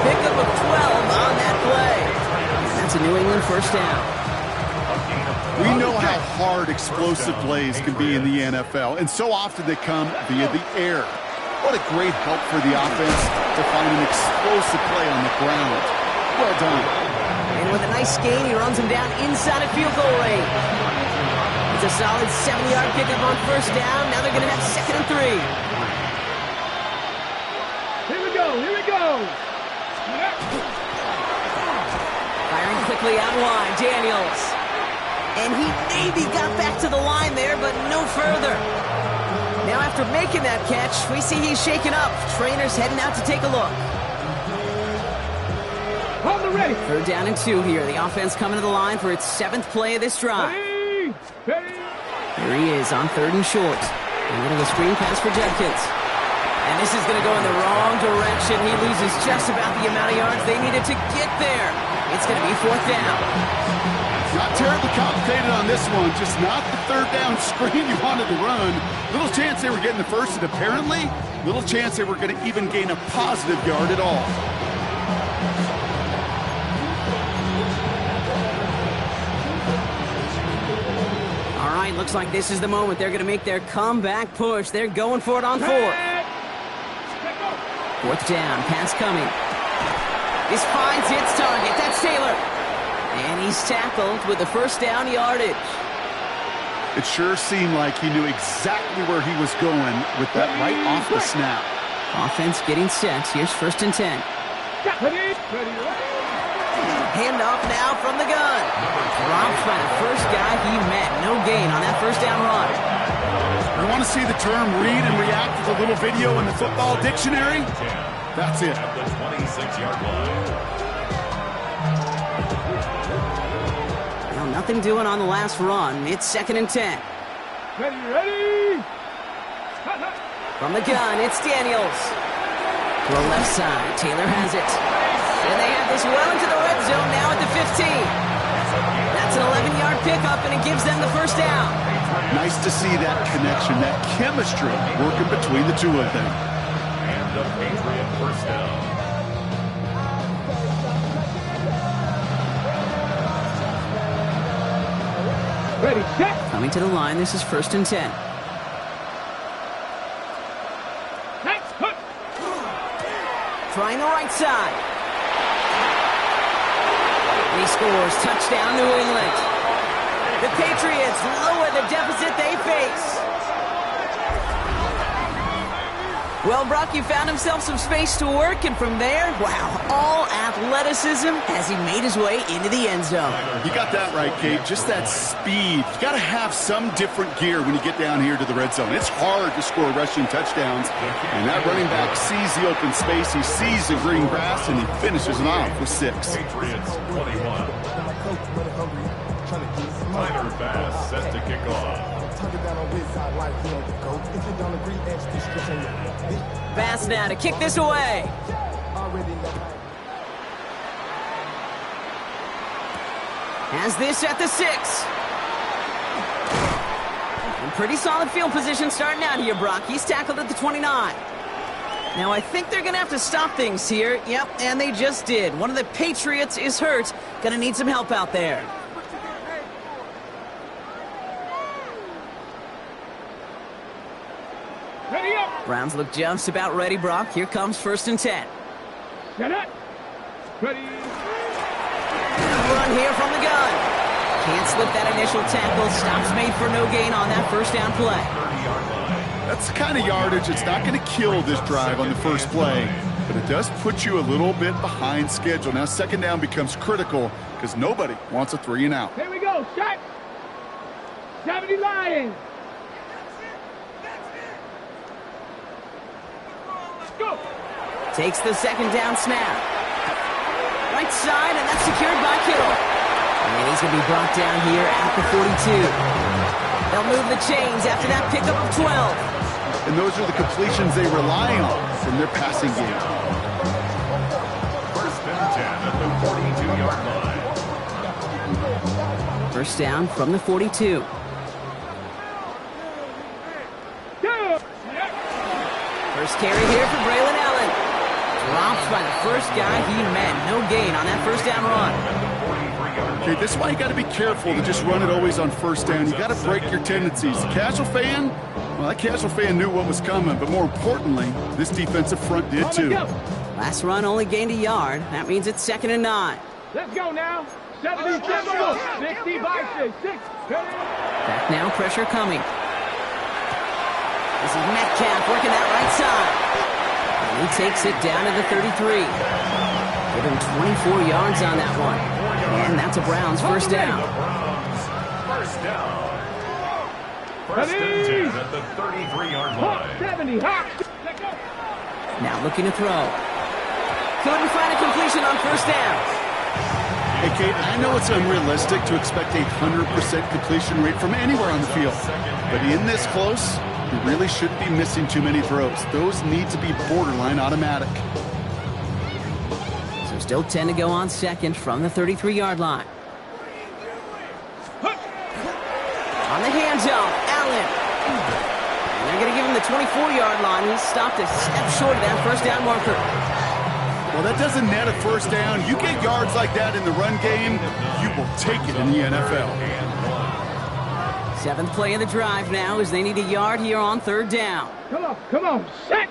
Pickup of 12 on that play. That's a New England first down. We know how hard explosive plays can be in the NFL, and so often they come via the air. What a great help for the offense to find an explosive play on the ground. Well done. And with a nice gain, he runs him down inside of field goal range. It's a solid 7-yard pickup on first down. Now they're going to have 2nd and 3. Here we go, here we go. Firing quickly out wide, Daniels. And he maybe got back to the line there, but no further. Now after making that catch, we see he's shaken up. Trainer's heading out to take a look. On the ready. 3rd down and 2 here. The offense coming to the line for its 7th play of this drive. Ready. Ready. Here he is on 3rd and short. A little screen pass for Judkins. And this is going to go in the wrong direction. He loses just about the amount of yards they needed to get there. It's going to be 4th down. Not terribly complicated on this one, just not the 3rd down screen you wanted to run. Little chance they were getting the first, and apparently, little chance they were going to even gain a positive yard at all. All right, looks like this is the moment. They're going to make their comeback push. They're going for it on 4th. 4th down, pass coming. This finds its target. That's Taylor. And he's tackled with the first down yardage. It sure seemed like he knew exactly where he was going with that right off the snap. Offense getting set. Here's 1st and 10. Handoff now from the gun. Dropped by the first guy he met. No gain on that first down run. You want to see the term read and react with a little video in the football dictionary? That's it. At the 26-yard line. Nothing doing on the last run. It's 2nd and 10. Ready, ready. From the gun, it's Daniels. Throw left side. Taylor has it. And they have this well into the red zone now at the 15. That's an 11-yard pickup, and it gives them the first down. Nice to see that connection, that chemistry working between the two of them. And the Patriot first down. Ready, set. Coming to the line, this is 1st and 10. Next, hook. Trying the right side. And he scores. Touchdown, New England. The Patriots lower the deficit they face. Well, Brock, he found himself some space to work, and from there, wow, all athleticism as he made his way into the end zone. You got that right, Kate. Just that speed. You got to have some different gear when you get down here to the red zone. It's hard to score rushing touchdowns, and that running back sees the open space, he sees the green grass, and he finishes it off with 6. Patriots 21. Tyler Bass set to kick off. Bass now to kick this away. Has this at the 6. And pretty solid field position starting out here, Brock. He's tackled at the 29. Now, I think they're going to have to stop things here. Yep, and they just did. One of the Patriots is hurt. Going to need some help out there. Ready up. Browns look just about ready, Brock. Here comes 1st and 10. Get it. Ready. Run here from the gun. Can't slip that initial tackle. Stops made for no gain on that first down play. That's the kind of yardage that's not going to kill this drive on the first play, but it does put you a little bit behind schedule. Now second down becomes critical because nobody wants a 3 and out. Here we go, shot. 70 Lions. Let's go. Takes the second down snap. Right side, and that's secured by Kittle. And he's going to be brought down here at the 42. They'll move the chains after that pickup of 12. And those are the completions they rely on from their passing game. First and 10 at the 42-yard line. First down from the 42. First carry here for Braylon Allen. Drops by the first guy he met. No gain on that first down run. Okay, this is why you got to be careful to just run it always on first down. You got to break your tendencies. The casual fan, well, that casual fan knew what was coming, but more importantly, this defensive front did too. Last run only gained a yard. That means it's 2nd and 9. Let's go now. 77, 65, 6. Back now, pressure coming. This is Metcalf working that right side. And he takes it down to the 33. Give him 24 yards on that one. And that's a Browns first down. First down. First and 10 at the 33-yard line. 70, hot. Now looking to throw. Couldn't find a completion on first down. Hey, Kate, I know it's unrealistic to expect a 100% completion rate from anywhere on the field. But in this close, you really shouldn't be missing too many throws. Those need to be borderline automatic. So still 10 to go on second from the 33-yard line. On the hands-off, Allen. And they're going to give him the 24-yard line. He stopped a step short of that first down marker. Well, that doesn't net a first down. You get yards like that in the run game, you will take it in the NFL. 7th play of the drive now as they need a yard here on 3rd down. Come on, set.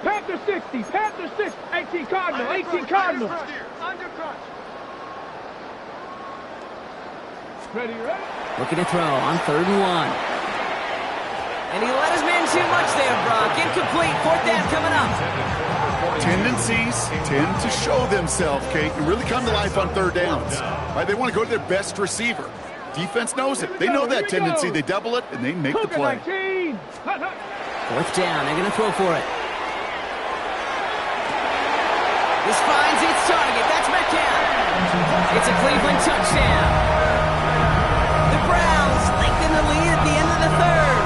Panther 60, Panther 60, 18 Cardinal, 18 Cardinal. Ready? Looking to throw on 3rd and 1. And he let his man too much there, Brock. Incomplete, 4th down coming up. Tendencies tend to show themselves, Kate, and really come to life on 3rd downs. Right? They want to go to their best receiver. Defense knows it. They know that tendency. They double it, and they make the play. 4th down. They're going to throw for it. This finds its target. That's Metcalf. It's a Cleveland touchdown. The Browns lengthen the lead at the end of the 3rd.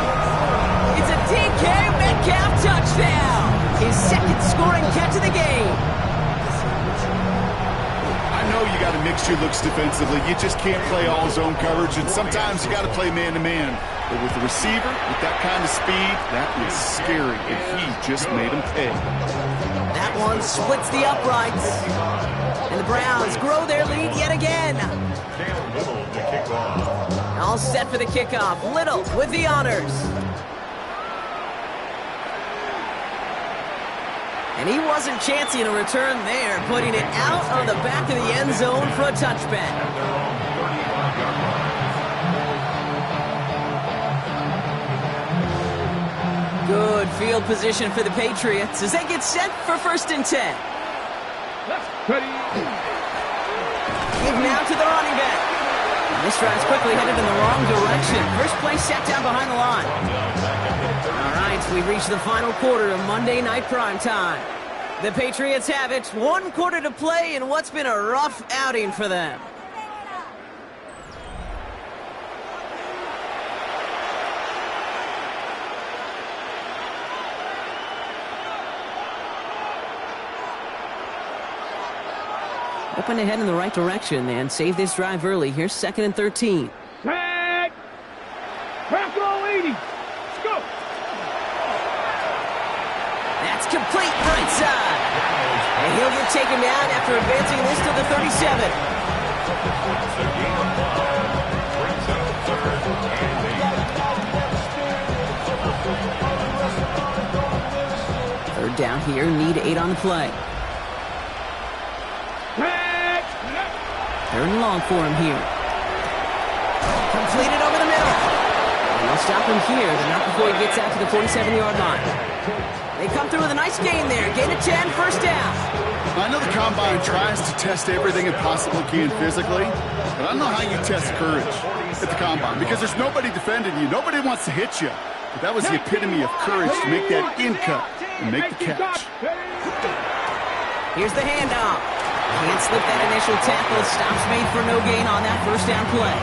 It's a DK Metcalf touchdown. His 2nd scoring catch of the game. I know you got to mix your looks defensively. You just can't play all zone coverage, and sometimes you got to play man-to-man. But with the receiver, with that kind of speed, that is scary, and he just made him pay. That one splits the uprights. And the Browns grow their lead yet again. Little to kick off. All set for the kickoff. Little with the honors. And he wasn't chancing a return there, putting it out on the back of the end zone for a touchback. Good field position for the Patriots as they get set for 1st and 10. Ready? Give now to the running back. And this drive's quickly headed in the wrong direction. First play set down behind the line. All right, we've reached the final quarter of Monday Night Primetime. The Patriots have it. 1 quarter to play in what's been a rough outing for them. Hoping to head in the right direction and save this drive early. Here's 2nd and 13. Tag. Patriots 80. Let's go. That's complete right side. And he'll get taken down after advancing this to the 37. Third down here, need 8 on the play. Tag. 3rd and long for him here. Completed over the middle. And they'll stop him here, but not before he gets out to the 47-yard line. They come through with a nice gain there. Gain of 10, first down. I know the Combine tries to test everything it possibly can physically, but I don't know how you test courage at the Combine because there's nobody defending you. Nobody wants to hit you. But that was the epitome of courage to make that in cut and make the catch. Here's the handoff. Can't slip that initial tackle. Stops made for no gain on that first down play.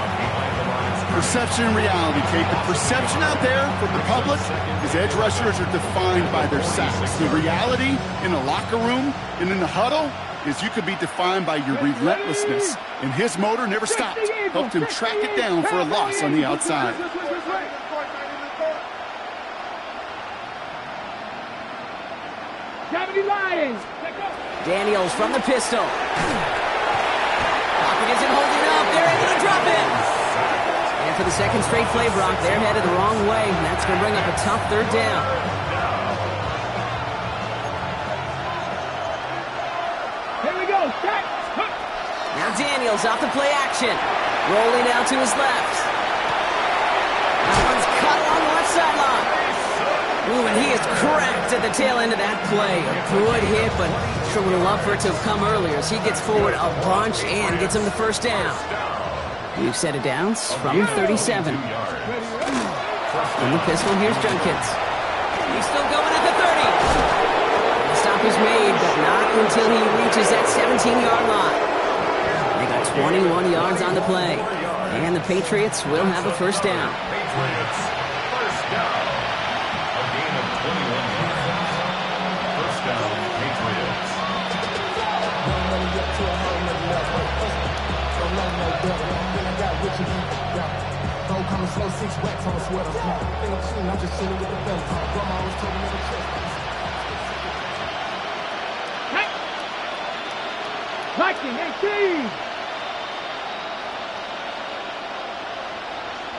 Perception and reality, Kate. The perception out there from the public is edge rushers are defined by their sacks. The reality in the locker room and in the huddle is you could be defined by your relentlessness. And his motor never stopped. Helped him track it down for a loss on the outside. Daniels from the pistol. Pocket isn't holding up. They're able to drop it. And for the second straight play, Brock, they're headed the wrong way, and that's going to bring up a tough third down. Here we go. Set. Now Daniels off the play action. Rolling out to his left. That one's cut along the left sideline. Ooh, and he is cracked at the tail end of that play. A good hit, but sure would have loved for it to have come earlier as he gets forward a bunch and gets him the first down. We've set it down from 37. In the pistol, here's Junkins. He's still going at the 30. The stop is made, but not until he reaches that 17-yard line. They got 21 yards on the play. And the Patriots will have a first down. Patriots, first down. A gain of 21 yards. First down, Patriots. Viking 18.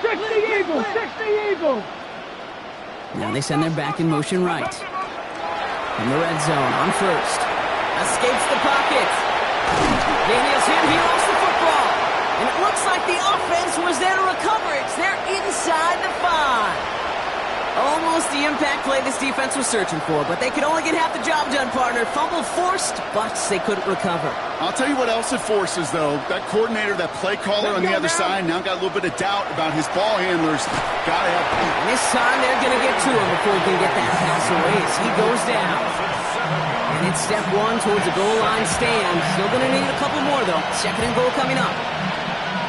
60 Eagles, 60 Eagles. Now they send their back in motion right. In the red zone on first. Escapes the pocket. Daniels hit. He lost the football. And it looks like the offense was there to recover it. They're inside the 5. Almost the impact play this defense was searching for, but they could only get half the job done, partner. Fumble forced, but they couldn't recover. I'll tell you what else it forces, though. That coordinator, that play caller on the other side, now got a little bit of doubt about his ball handlers. Got to have... And this time they're going to get to him before he can get that pass away as he goes down. And it's step one towards a goal line stand. Still going to need a couple more, though. Second and goal coming up.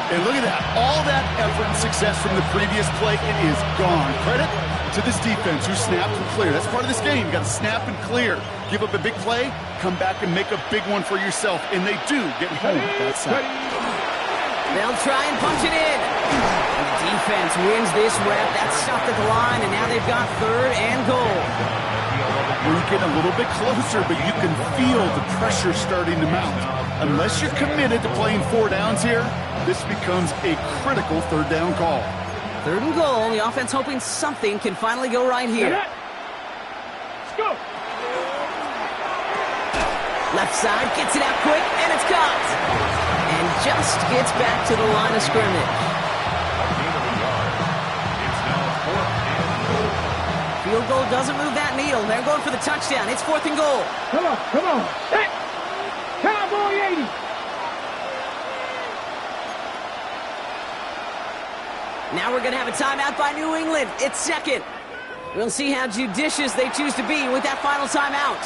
And look at that. All that effort and success from the previous play, it is gone. Credit to this defense who snapped and cleared. That's part of this game. You got to snap and clear. Give up a big play, come back and make a big one for yourself. And they do get home with that sack. They'll try and punch it in. And the defense wins this rep. That's stopped at the line, and now they've got third and goal. We're getting a little bit closer, but you can feel the pressure starting to mount. Unless you're committed to playing 4 downs here, this becomes a critical third down call. Third and goal. The offense hoping something can finally go right here. Let's go. Left side gets it out quick, and it's caught. And just gets back to the line of scrimmage. It's now 4th and goal. Field goal doesn't move that needle. They're going for the touchdown. It's 4th and goal. Come on, come on. Set. Cowboy 80. Now we're going to have a timeout by New England. It's second. We'll see how judicious they choose to be with that final timeout.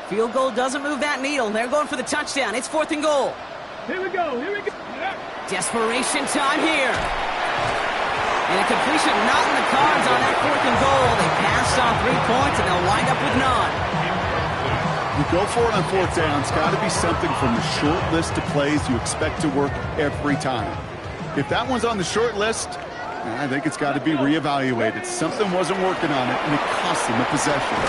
Field goal doesn't move that needle. They're going for the touchdown. It's 4th and goal. Here we go, here we go. Desperation time here. And a completion not in the cards on that 4th and goal. They passed on 3 points, and they'll wind up with none. You go for it on 4th down. It's got to be something from the short list of plays you expect to work every time. If that one's on the short list, I think it's got to be reevaluated. Something wasn't working on it, and it cost them a possession.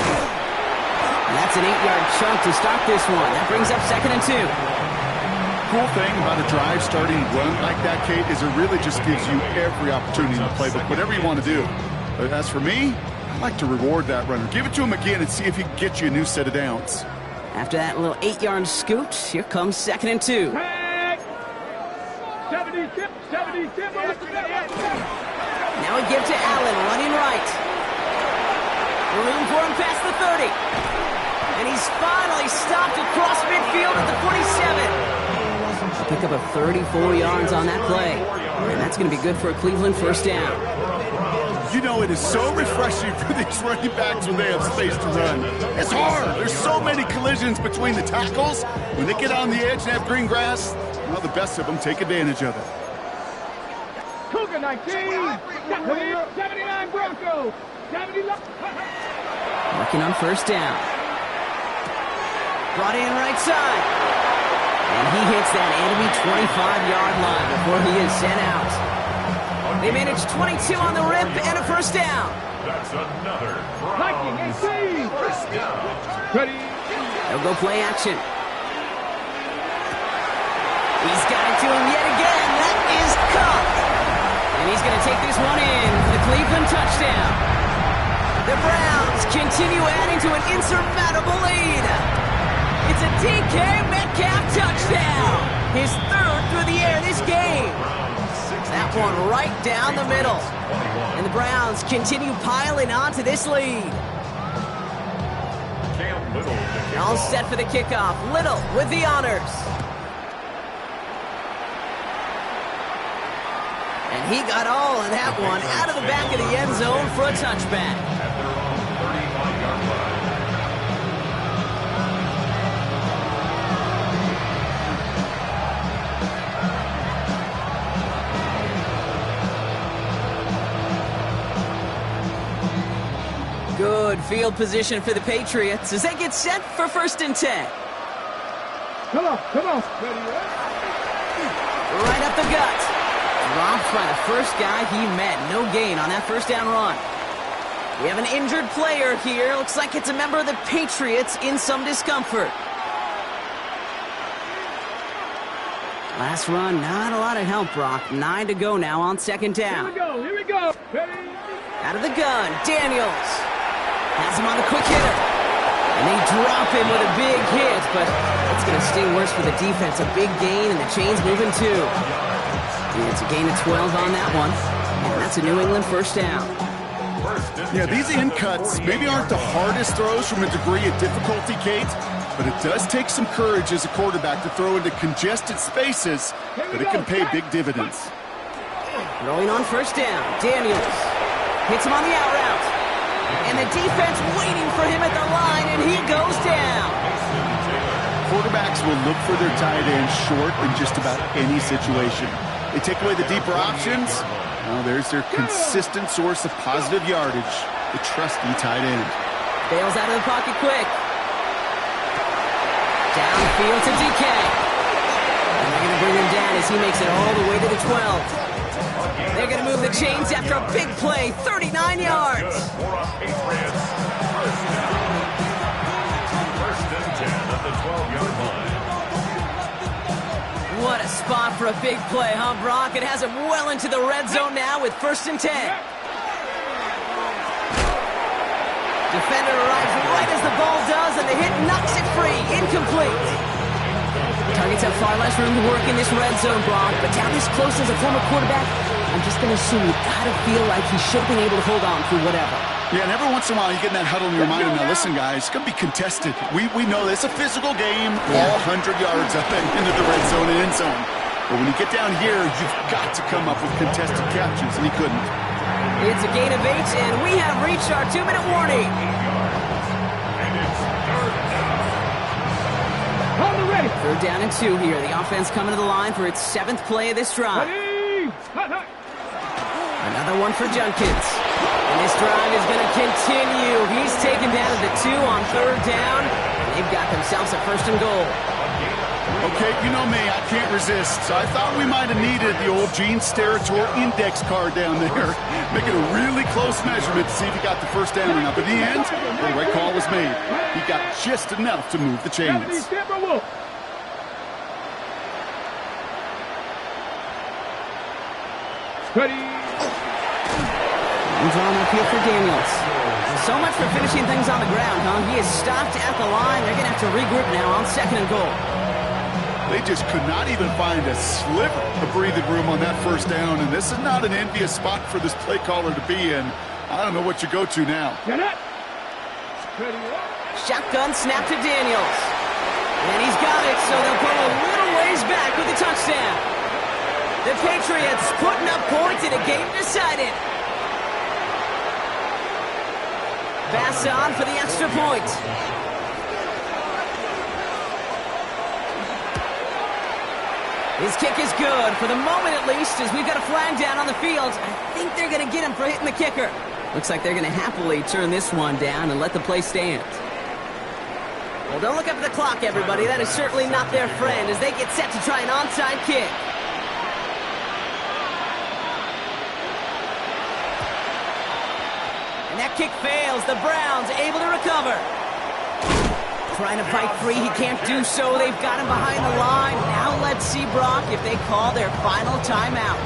And that's an 8-yard chunk to start this one. That brings up 2nd and 2. Cool thing about a drive starting run like that, Kate, is it really just gives you every opportunity in the playbook, whatever you want to do. But as for me, I like to reward that runner. Give it to him again and see if he can get you a new set of downs. After that little 8-yard scoot, here comes 2nd and 2. 70-tip. Now we give to Allen, running right. Room for him past the 30. And he's finally stopped across midfield at the 47. He'll pick up a 34 yards on that play. And that's going to be good for a Cleveland first down. You know, it is so refreshing for these running backs when they have space to run. It's hard. There's so many collisions between the tackles. When they get on the edge and have green grass, well, the best of them take advantage of it. Cougar 19. 79 Broncos. 70. Working on first down. Brought in right side. And he hits that enemy 25-yard line before he is sent out. They manage 22 on the rip and a first down. That's another Viking 18. first down. Ready. They'll go play action. He's got it to him yet again. That is Cup. And he's going to take this one in for the Cleveland touchdown. The Browns continue adding to an insurmountable lead. It's a DK Metcalf touchdown. His 3rd through the air this game. That one right down the middle. And the Browns continue piling on to this lead. All set for the kickoff. Little with the honors. And he got all of that one out of the back of the end zone for a touchback. At their own 35-yard line. Good field position for the Patriots as they get set for 1st and 10. Come on. Ready. Right up the gut. Dropped by the first guy he met. No gain on that first down run. We have an injured player here. Looks like it's a member of the Patriots in some discomfort. Last run, not a lot of help, Brock. 9 to go now on 2nd down. Here we go. Ready. Out of the gun, Daniels. Has him on the quick hitter. And they drop him with a big hit, but it's going to sting worse for the defense. A big gain, and the chain's moving too. And it's a gain of 12 on that one. And that's a New England first down. Yeah, these in cuts maybe aren't the hardest throws from a degree of difficulty, Kate, but it does take some courage as a quarterback to throw into congested spaces, but it can pay big dividends. Throwing on first down, Daniels hits him on the out route. And the defense waiting for him at the line, and he goes down. Quarterbacks will look for their tight end short in just about any situation. They take away the deeper options. Well, there's their consistent source of positive yardage, the trusty tight end. Bails out of the pocket quick. Downfield to DK. And they're going to bring him down as he makes it all the way to the 12. They're going to move the chains after a big play, 39 yards. First and 10 at the 12-yard line. What a spot for a big play, huh, Brock? It has him well into the red zone now with 1st and 10. Defender arrives right as the ball does, and the hit knocks it free. Incomplete. Targets have far less room to work in this red zone, Brock, but down this close as a former quarterback, I'm just going to assume you got to feel like he should have been able to hold on through whatever. Yeah, and every once in a while you get in that huddle in your mind, and now listen, guys, it's going to be contested. We know it's a physical game, all 100 yards up and into the red zone and end zone. But when you get down here, you've got to come up with contested catches, and he couldn't. It's a gain of 8, and we have reached our 2-minute warning. Hold it ready. 3rd down and 2 here. The offense coming to the line for its 7th play of this drive. Ready. Hot. Another one for Junkins. And this drive is going to continue. He's taken down at the 2 on 3rd down. And they've got themselves a 1st and goal. Okay, you know me, I can't resist. So I thought we might have needed the old Gene Steratore index card down there. Making a really close measurement to see if he got the first down or not. But in the end, the right call was made. He got just enough to move the chains. Ready. And drawing upfield for Daniels. So much for finishing things on the ground, huh? He is stopped at the line. They're going to have to regroup now on 2nd and goal. They just could not even find a sliver of breathing room on that first down, and this is not an envious spot for this play caller to be in. I don't know what you go to now. Get it. Shotgun snap to Daniels. And he's got it, so they'll pull a little ways back with the touchdown. The Patriots putting up points in a game decided. Pass on for the extra point. His kick is good, for the moment at least, as we've got a flag down on the field. I think they're going to get him for hitting the kicker. Looks like they're going to happily turn this one down and let the play stand. Well, don't look up at the clock, everybody. That is certainly not their friend as they get set to try an onside kick. And that kick fails. The Browns able to recover. Trying to fight free. He can't do so. They've got him behind the line. Now let's see, Brock, if they call their final timeout.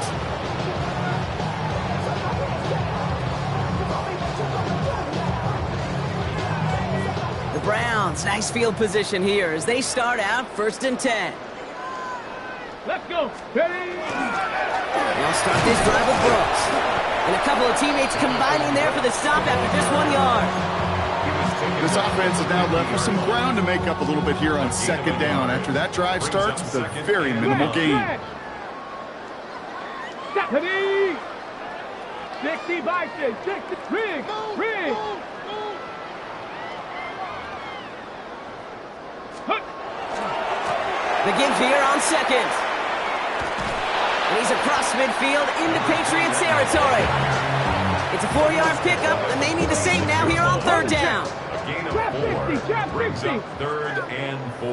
The Browns, nice field position here as they start out 1st and 10. Let's go. Ready. They'll start this drive with Brooks. And a couple of teammates combining there for the stop after just 1 yard. This offense is now left with some ground to make up a little bit here on 2nd down after that drive starts with a very minimal gain. Stop. Ready. 60 by 60. Rig. The give here on 2nd. And he's across midfield into Patriots territory. It's a 4-yard pickup, and they need the same now here on 3rd down. A gain of 4 brings up 3rd and 4.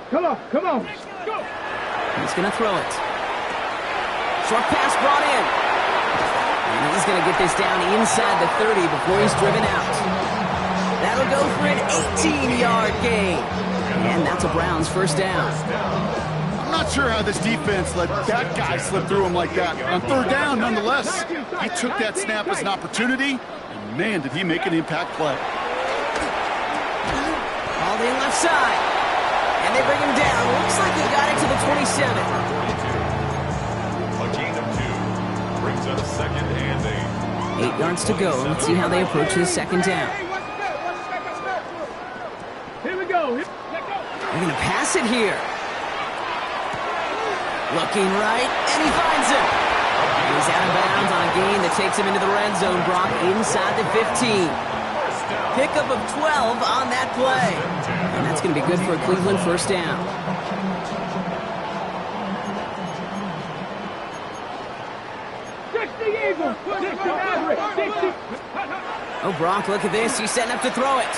Come on. Go. He's going to throw it. Short pass brought in. And he's going to get this down inside the 30 before he's driven out. That'll go for an 18-yard gain. And that's a Browns 1st down. I'm not sure how this defense let that guy slip through him like that. On 3rd down, nonetheless, he took that snap as an opportunity, and man, did he make an impact play. Called in left side. And they bring him down. Looks like he got it to the 27. A gain of 2 brings up 2nd and 8 yards to go. Let's see how they approach this 2nd down. Here we go. They're going to pass it here. Looking right, and he finds him. He's out of bounds on a gain that takes him into the red zone, Brock, inside the 15. Pickup of 12 on that play. And that's going to be good for a Cleveland 1st down. Oh, Brock, look at this. He's setting up to throw it.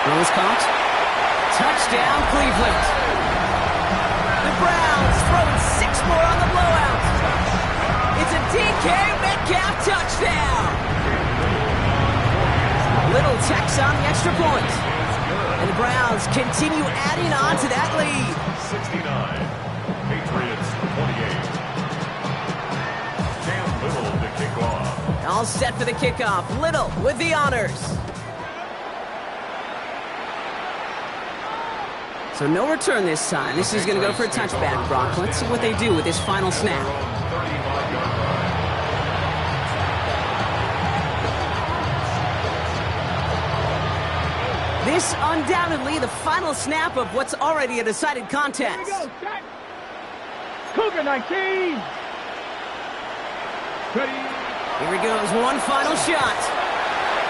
Throws caught. Touchdown, Cleveland. The Browns throwing 6 more on the blowout. It's a DK Metcalf touchdown. Little tax on the extra point. And the Browns continue adding on to that lead. 69. Patriots 28. Cam Little to kick off. All set for the kickoff. Little with the honors. So no return this time. This is going to go for a touchback, Brock. Let's see what they do with this final snap. This undoubtedly the final snap of what's already a decided contest. Here we go, Cougar 19. Ready. Here he goes, one final shot.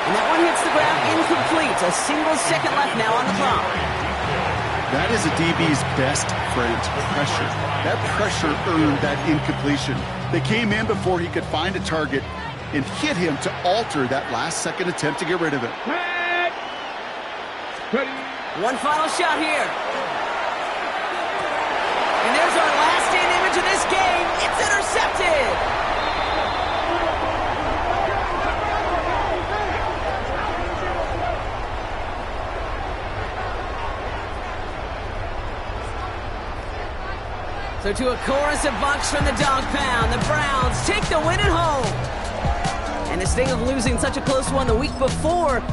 And that one hits the ground incomplete. A single second left now on the clock. That is a DB's best friend, pressure. That pressure earned that incompletion. They came in before he could find a target and hit him to alter that last-second attempt to get rid of it. Ready. One final shot here. our last-stand image of this game. It's intercepted. So to a chorus of bucks from the dog pound, the Browns take the win at home. And the sting of losing such a close one the week before.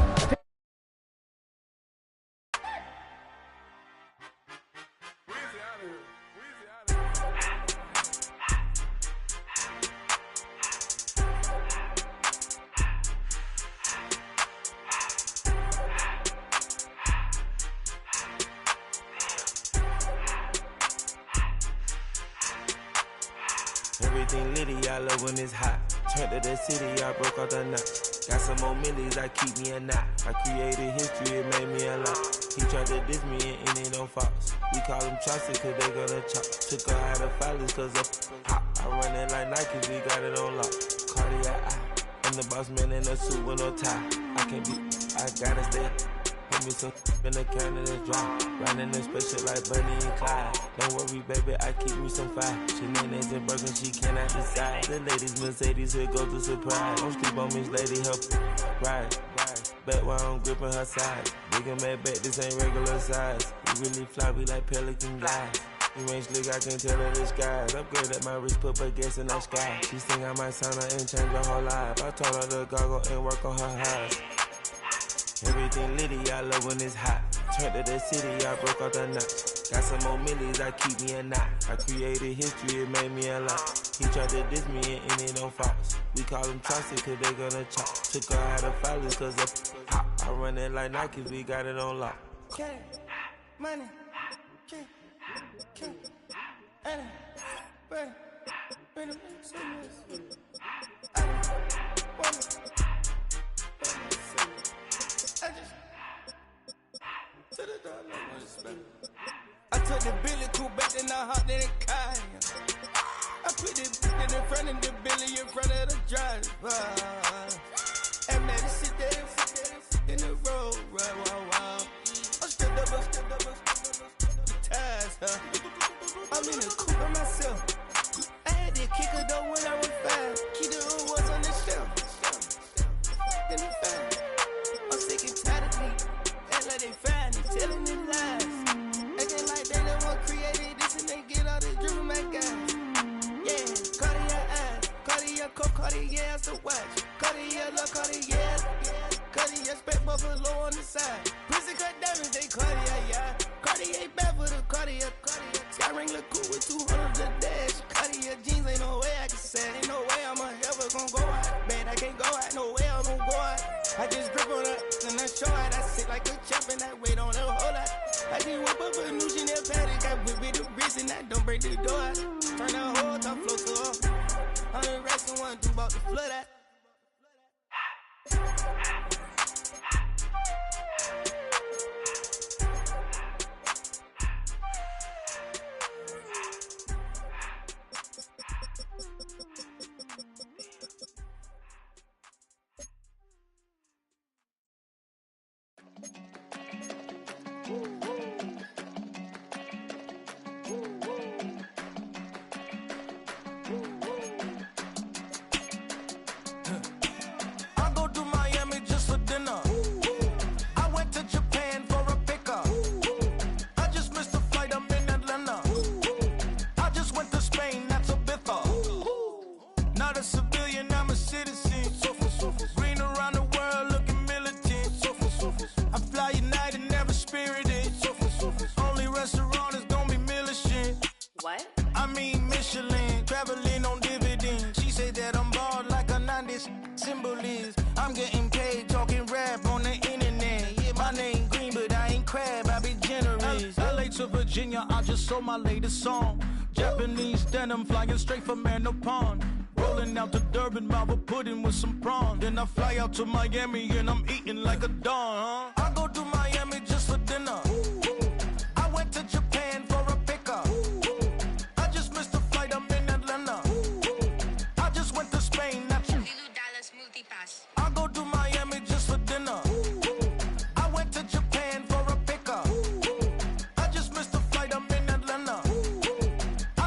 Everything litty, I love when it's hot. Turned to the city, I broke out the knot. Got some more millies, I keep me a knot. I created history, it made me a lot. He tried to diss me and it on Fox. We call them chopsticks cause they gonna chop. Took her out of filers cause of pop. I run it like Nike, we got it on lock. Cardiac eye. I'm the boss man in a suit with no tie. I can't be, I gotta stay. Put me some in the can of the dry. Riding the special like Bunny and Clyde. Don't worry, baby, I keep me some fire. Shenanigans and Birkin, she cannot decide. The ladies Mercedes, here go to surprise. Don't sleep on Miss Lady, help ride. Bet while I'm gripping her side. Big and mad bet, this ain't regular size. We really fly, we like pelican guys. You ain't slick, I can tell her the skies. Upgrade at my wrist, put baguettes in the sky. She think I might sign her and change her whole life. I told her to goggle and work on her highs. Everything litty, I love when it's hot. Turned to the city, I broke out the knot. Got some more millies, I keep me a knot. I created history, it made me a lot. He tried to diss me and it on Fox. We call them chopsticks cause they gonna chop. Took her out of filers cause of pop. I run it like Nike, we got it on lock. Okay, money, okay, Anna, Bernie, I took the Billy cool back and I hopped in the car. I put the in front of the Billy in front of the driver. And made it sit there in the road, wow. I stepped up, the ties, I'm in the coupe by myself. I had to kick her though when I was 5. Keep the old ones on the shelf. In the five. I'm sick and tired of me. Act like they find it, telling them lies. Acting like they the one created this and they get all this driven my guys. Yeah, Cartier eyes, Cartier coat, Cartier ass to watch. Cartier love, Cartier, Cartier spec buffalo on the side. Pussy cut diamonds, they Cartier, yeah. Cartier bad for the Cartier. Sky Wrangler cool with 200 the dash. Cartier jeans, ain't no way I can say. Ain't no way I'm ever gonna go out. Man, I can't go out, no way I'm gonna go out. I just grip on her and I show out. I sit like a champ and I wait on her whole lot. I just whip up a new Chanel paddock. I whip with the bricks and I don't break the door out. Turn that whole top flow to her. 100 racks and one, do about the flood out. Virginia, I just sold my latest song. Japanese denim flying straight from Manopon. Rolling out to Durban, Marvel pudding with some prawns. Then I fly out to Miami and I'm eating like a don, I go to Miami just for dinner. I went to Japan for a pickup. I just missed the flight, I'm in Atlanta. I just went to Spain, not you. I go to Miami just for dinner. I went to Japan for a pickup. I just missed the flight, I'm in Atlanta. I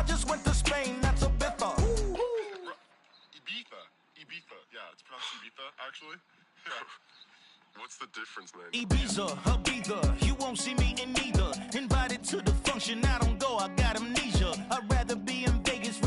that, actually. Yeah. What's the difference, man? Ibiza, Ibiza, you won't see me in neither. Invited to the function, I don't go, I got amnesia. I'd rather be in Vegas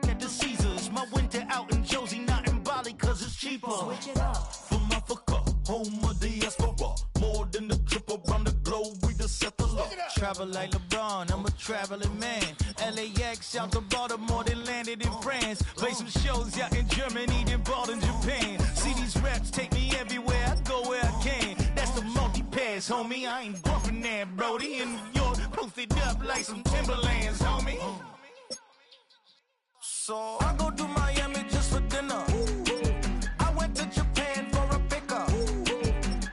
at the Caesars. My winter out in Josie, not in Bali, cause it's cheaper. Switch it up. From Africa, home of the diaspora. More than the trip around the globe, we just set the law. Travel like LeBron, I'm a traveling man. LAX out to Baltimore, then landed in France. Play some shows out in Germany, then bought in Japan. See these raps take me everywhere, I go where I can. That's the multi-pass, homie, I ain't bumping that, Brody. In New York, posted up like some Timberlands, homie. So I go to Miami just for dinner. I went to Japan for a pickup.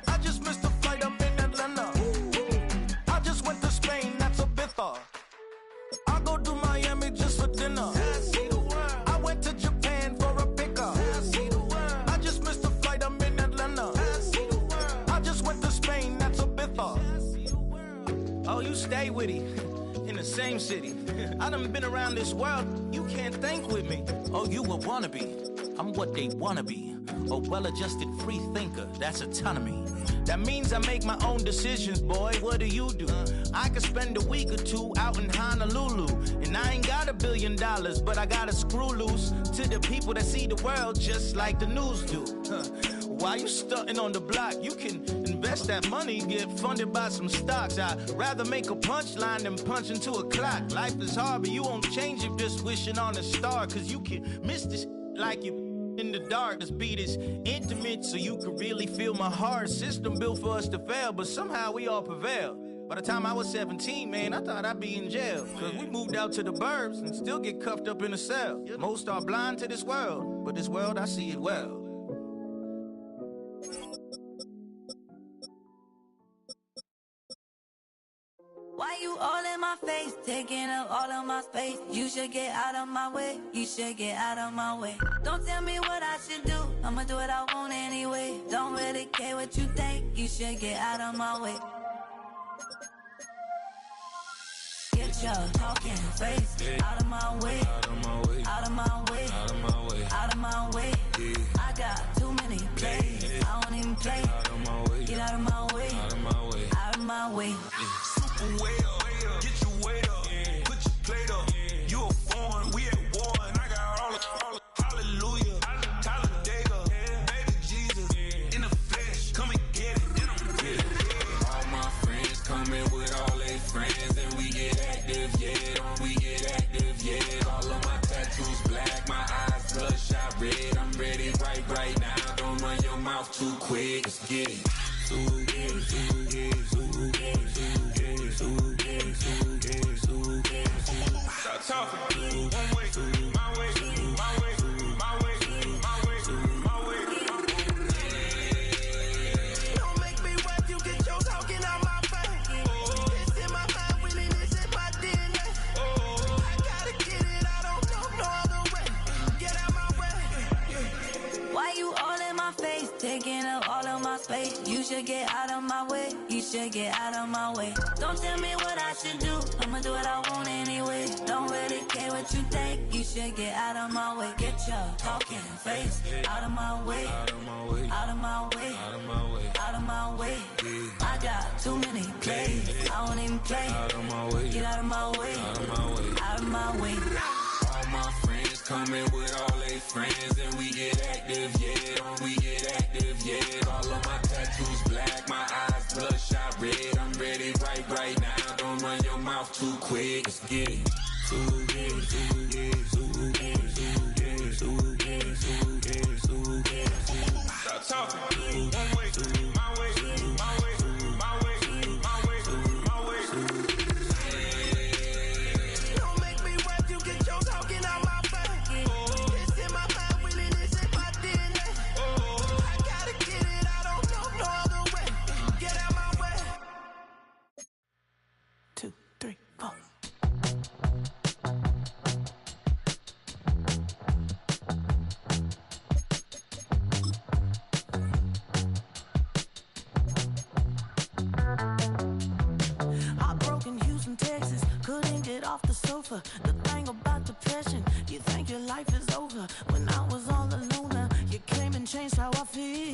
I just missed a flight up in Atlanta. I just went to Spain, that's a bither. I go to Miami just for dinner. I went to Japan for a pickup. I just missed a flight up in Atlanta. I just went to Spain, that's a bither. Oh, you stay with it. In the same city. I done been around this world, you can't think with me. Oh, you a wannabe, I'm what they wanna be. A well-adjusted free thinker, that's autonomy. That means I make my own decisions, boy, what do you do? I could spend a week or two out in Honolulu. And I ain't got $1 billion, but I got a screw loose to the people that see the world just like the news do. While you stunting on the block, you can invest that money, get funded by some stocks. I'd rather make a punchline than punch into a clock. Life is hard, but you won't change it just wishing on a star. Cause you can miss this like you in the dark. This beat is intimate, so you can really feel my heart. System built for us to fail, but somehow we all prevail. By the time I was 17, man, I thought I'd be in jail. Cause we moved out to the burbs and still get cuffed up in a cell. Most are blind to this world, but this world, I see it well. Why you all in my face, taking up all of my space? You should get out of my way, you should get out of my way. Don't tell me what I should do, I'ma do what I want anyway. Don't really care what you think, you should get out of my way. Get your talking face out of my way, out of my way, out of my way, out of my way, out of my way. I got too many plays, I don't even play. Get out of my way, out of my way, out of my way. Way up, get your weight up, put your plate up. You a foreign, we at war, and I got all the hallelujah, Talladega, baby Jesus, in the flesh, come and get it, and I'm with it. All my friends coming with all their friends, and we get active, yeah, we get active, yeah. All of my tattoos black, my eyes bloodshot red. I'm ready right now. Don't run your mouth too quick. Let's get it. Stop talking. One way, my way, my way, my way, my way, my way. Don't make me rap, you get your talking out my face. It's in my mind, winning is in my DNA. I gotta get it, I don't know no other way. Get out my way. Why you all in my face, taking up all of my space? You should get out of my way, you should get out of my way. Don't tell me what I should do, I'ma do what I want anyway. Don't really care what you think, you should get out of my way. Get your talking face out of my way, out of my way, out of my way, out of my way, out of my way. I got too many plays, I don't even play. Out of my way, get out of my way, out of my way, out of my way. All my friends coming with all their friends, and we get active, yeah, we get active, yeah. All of my tattoos black, my eyes bloodshot red. I'm ready right now. Don't run your mouth too quick. Let's get it. Stop talking. One way, my way, my way, my way, my way, my way. Don't make me rap, you get your talking out my face. It's in my mind, winning is in my DNA. I gotta get it, I don't know no other way. Get out my way. 2, 3, 4. Off the sofa, the thing about depression, you think your life is over. When I was all alone, you came and changed how I feel.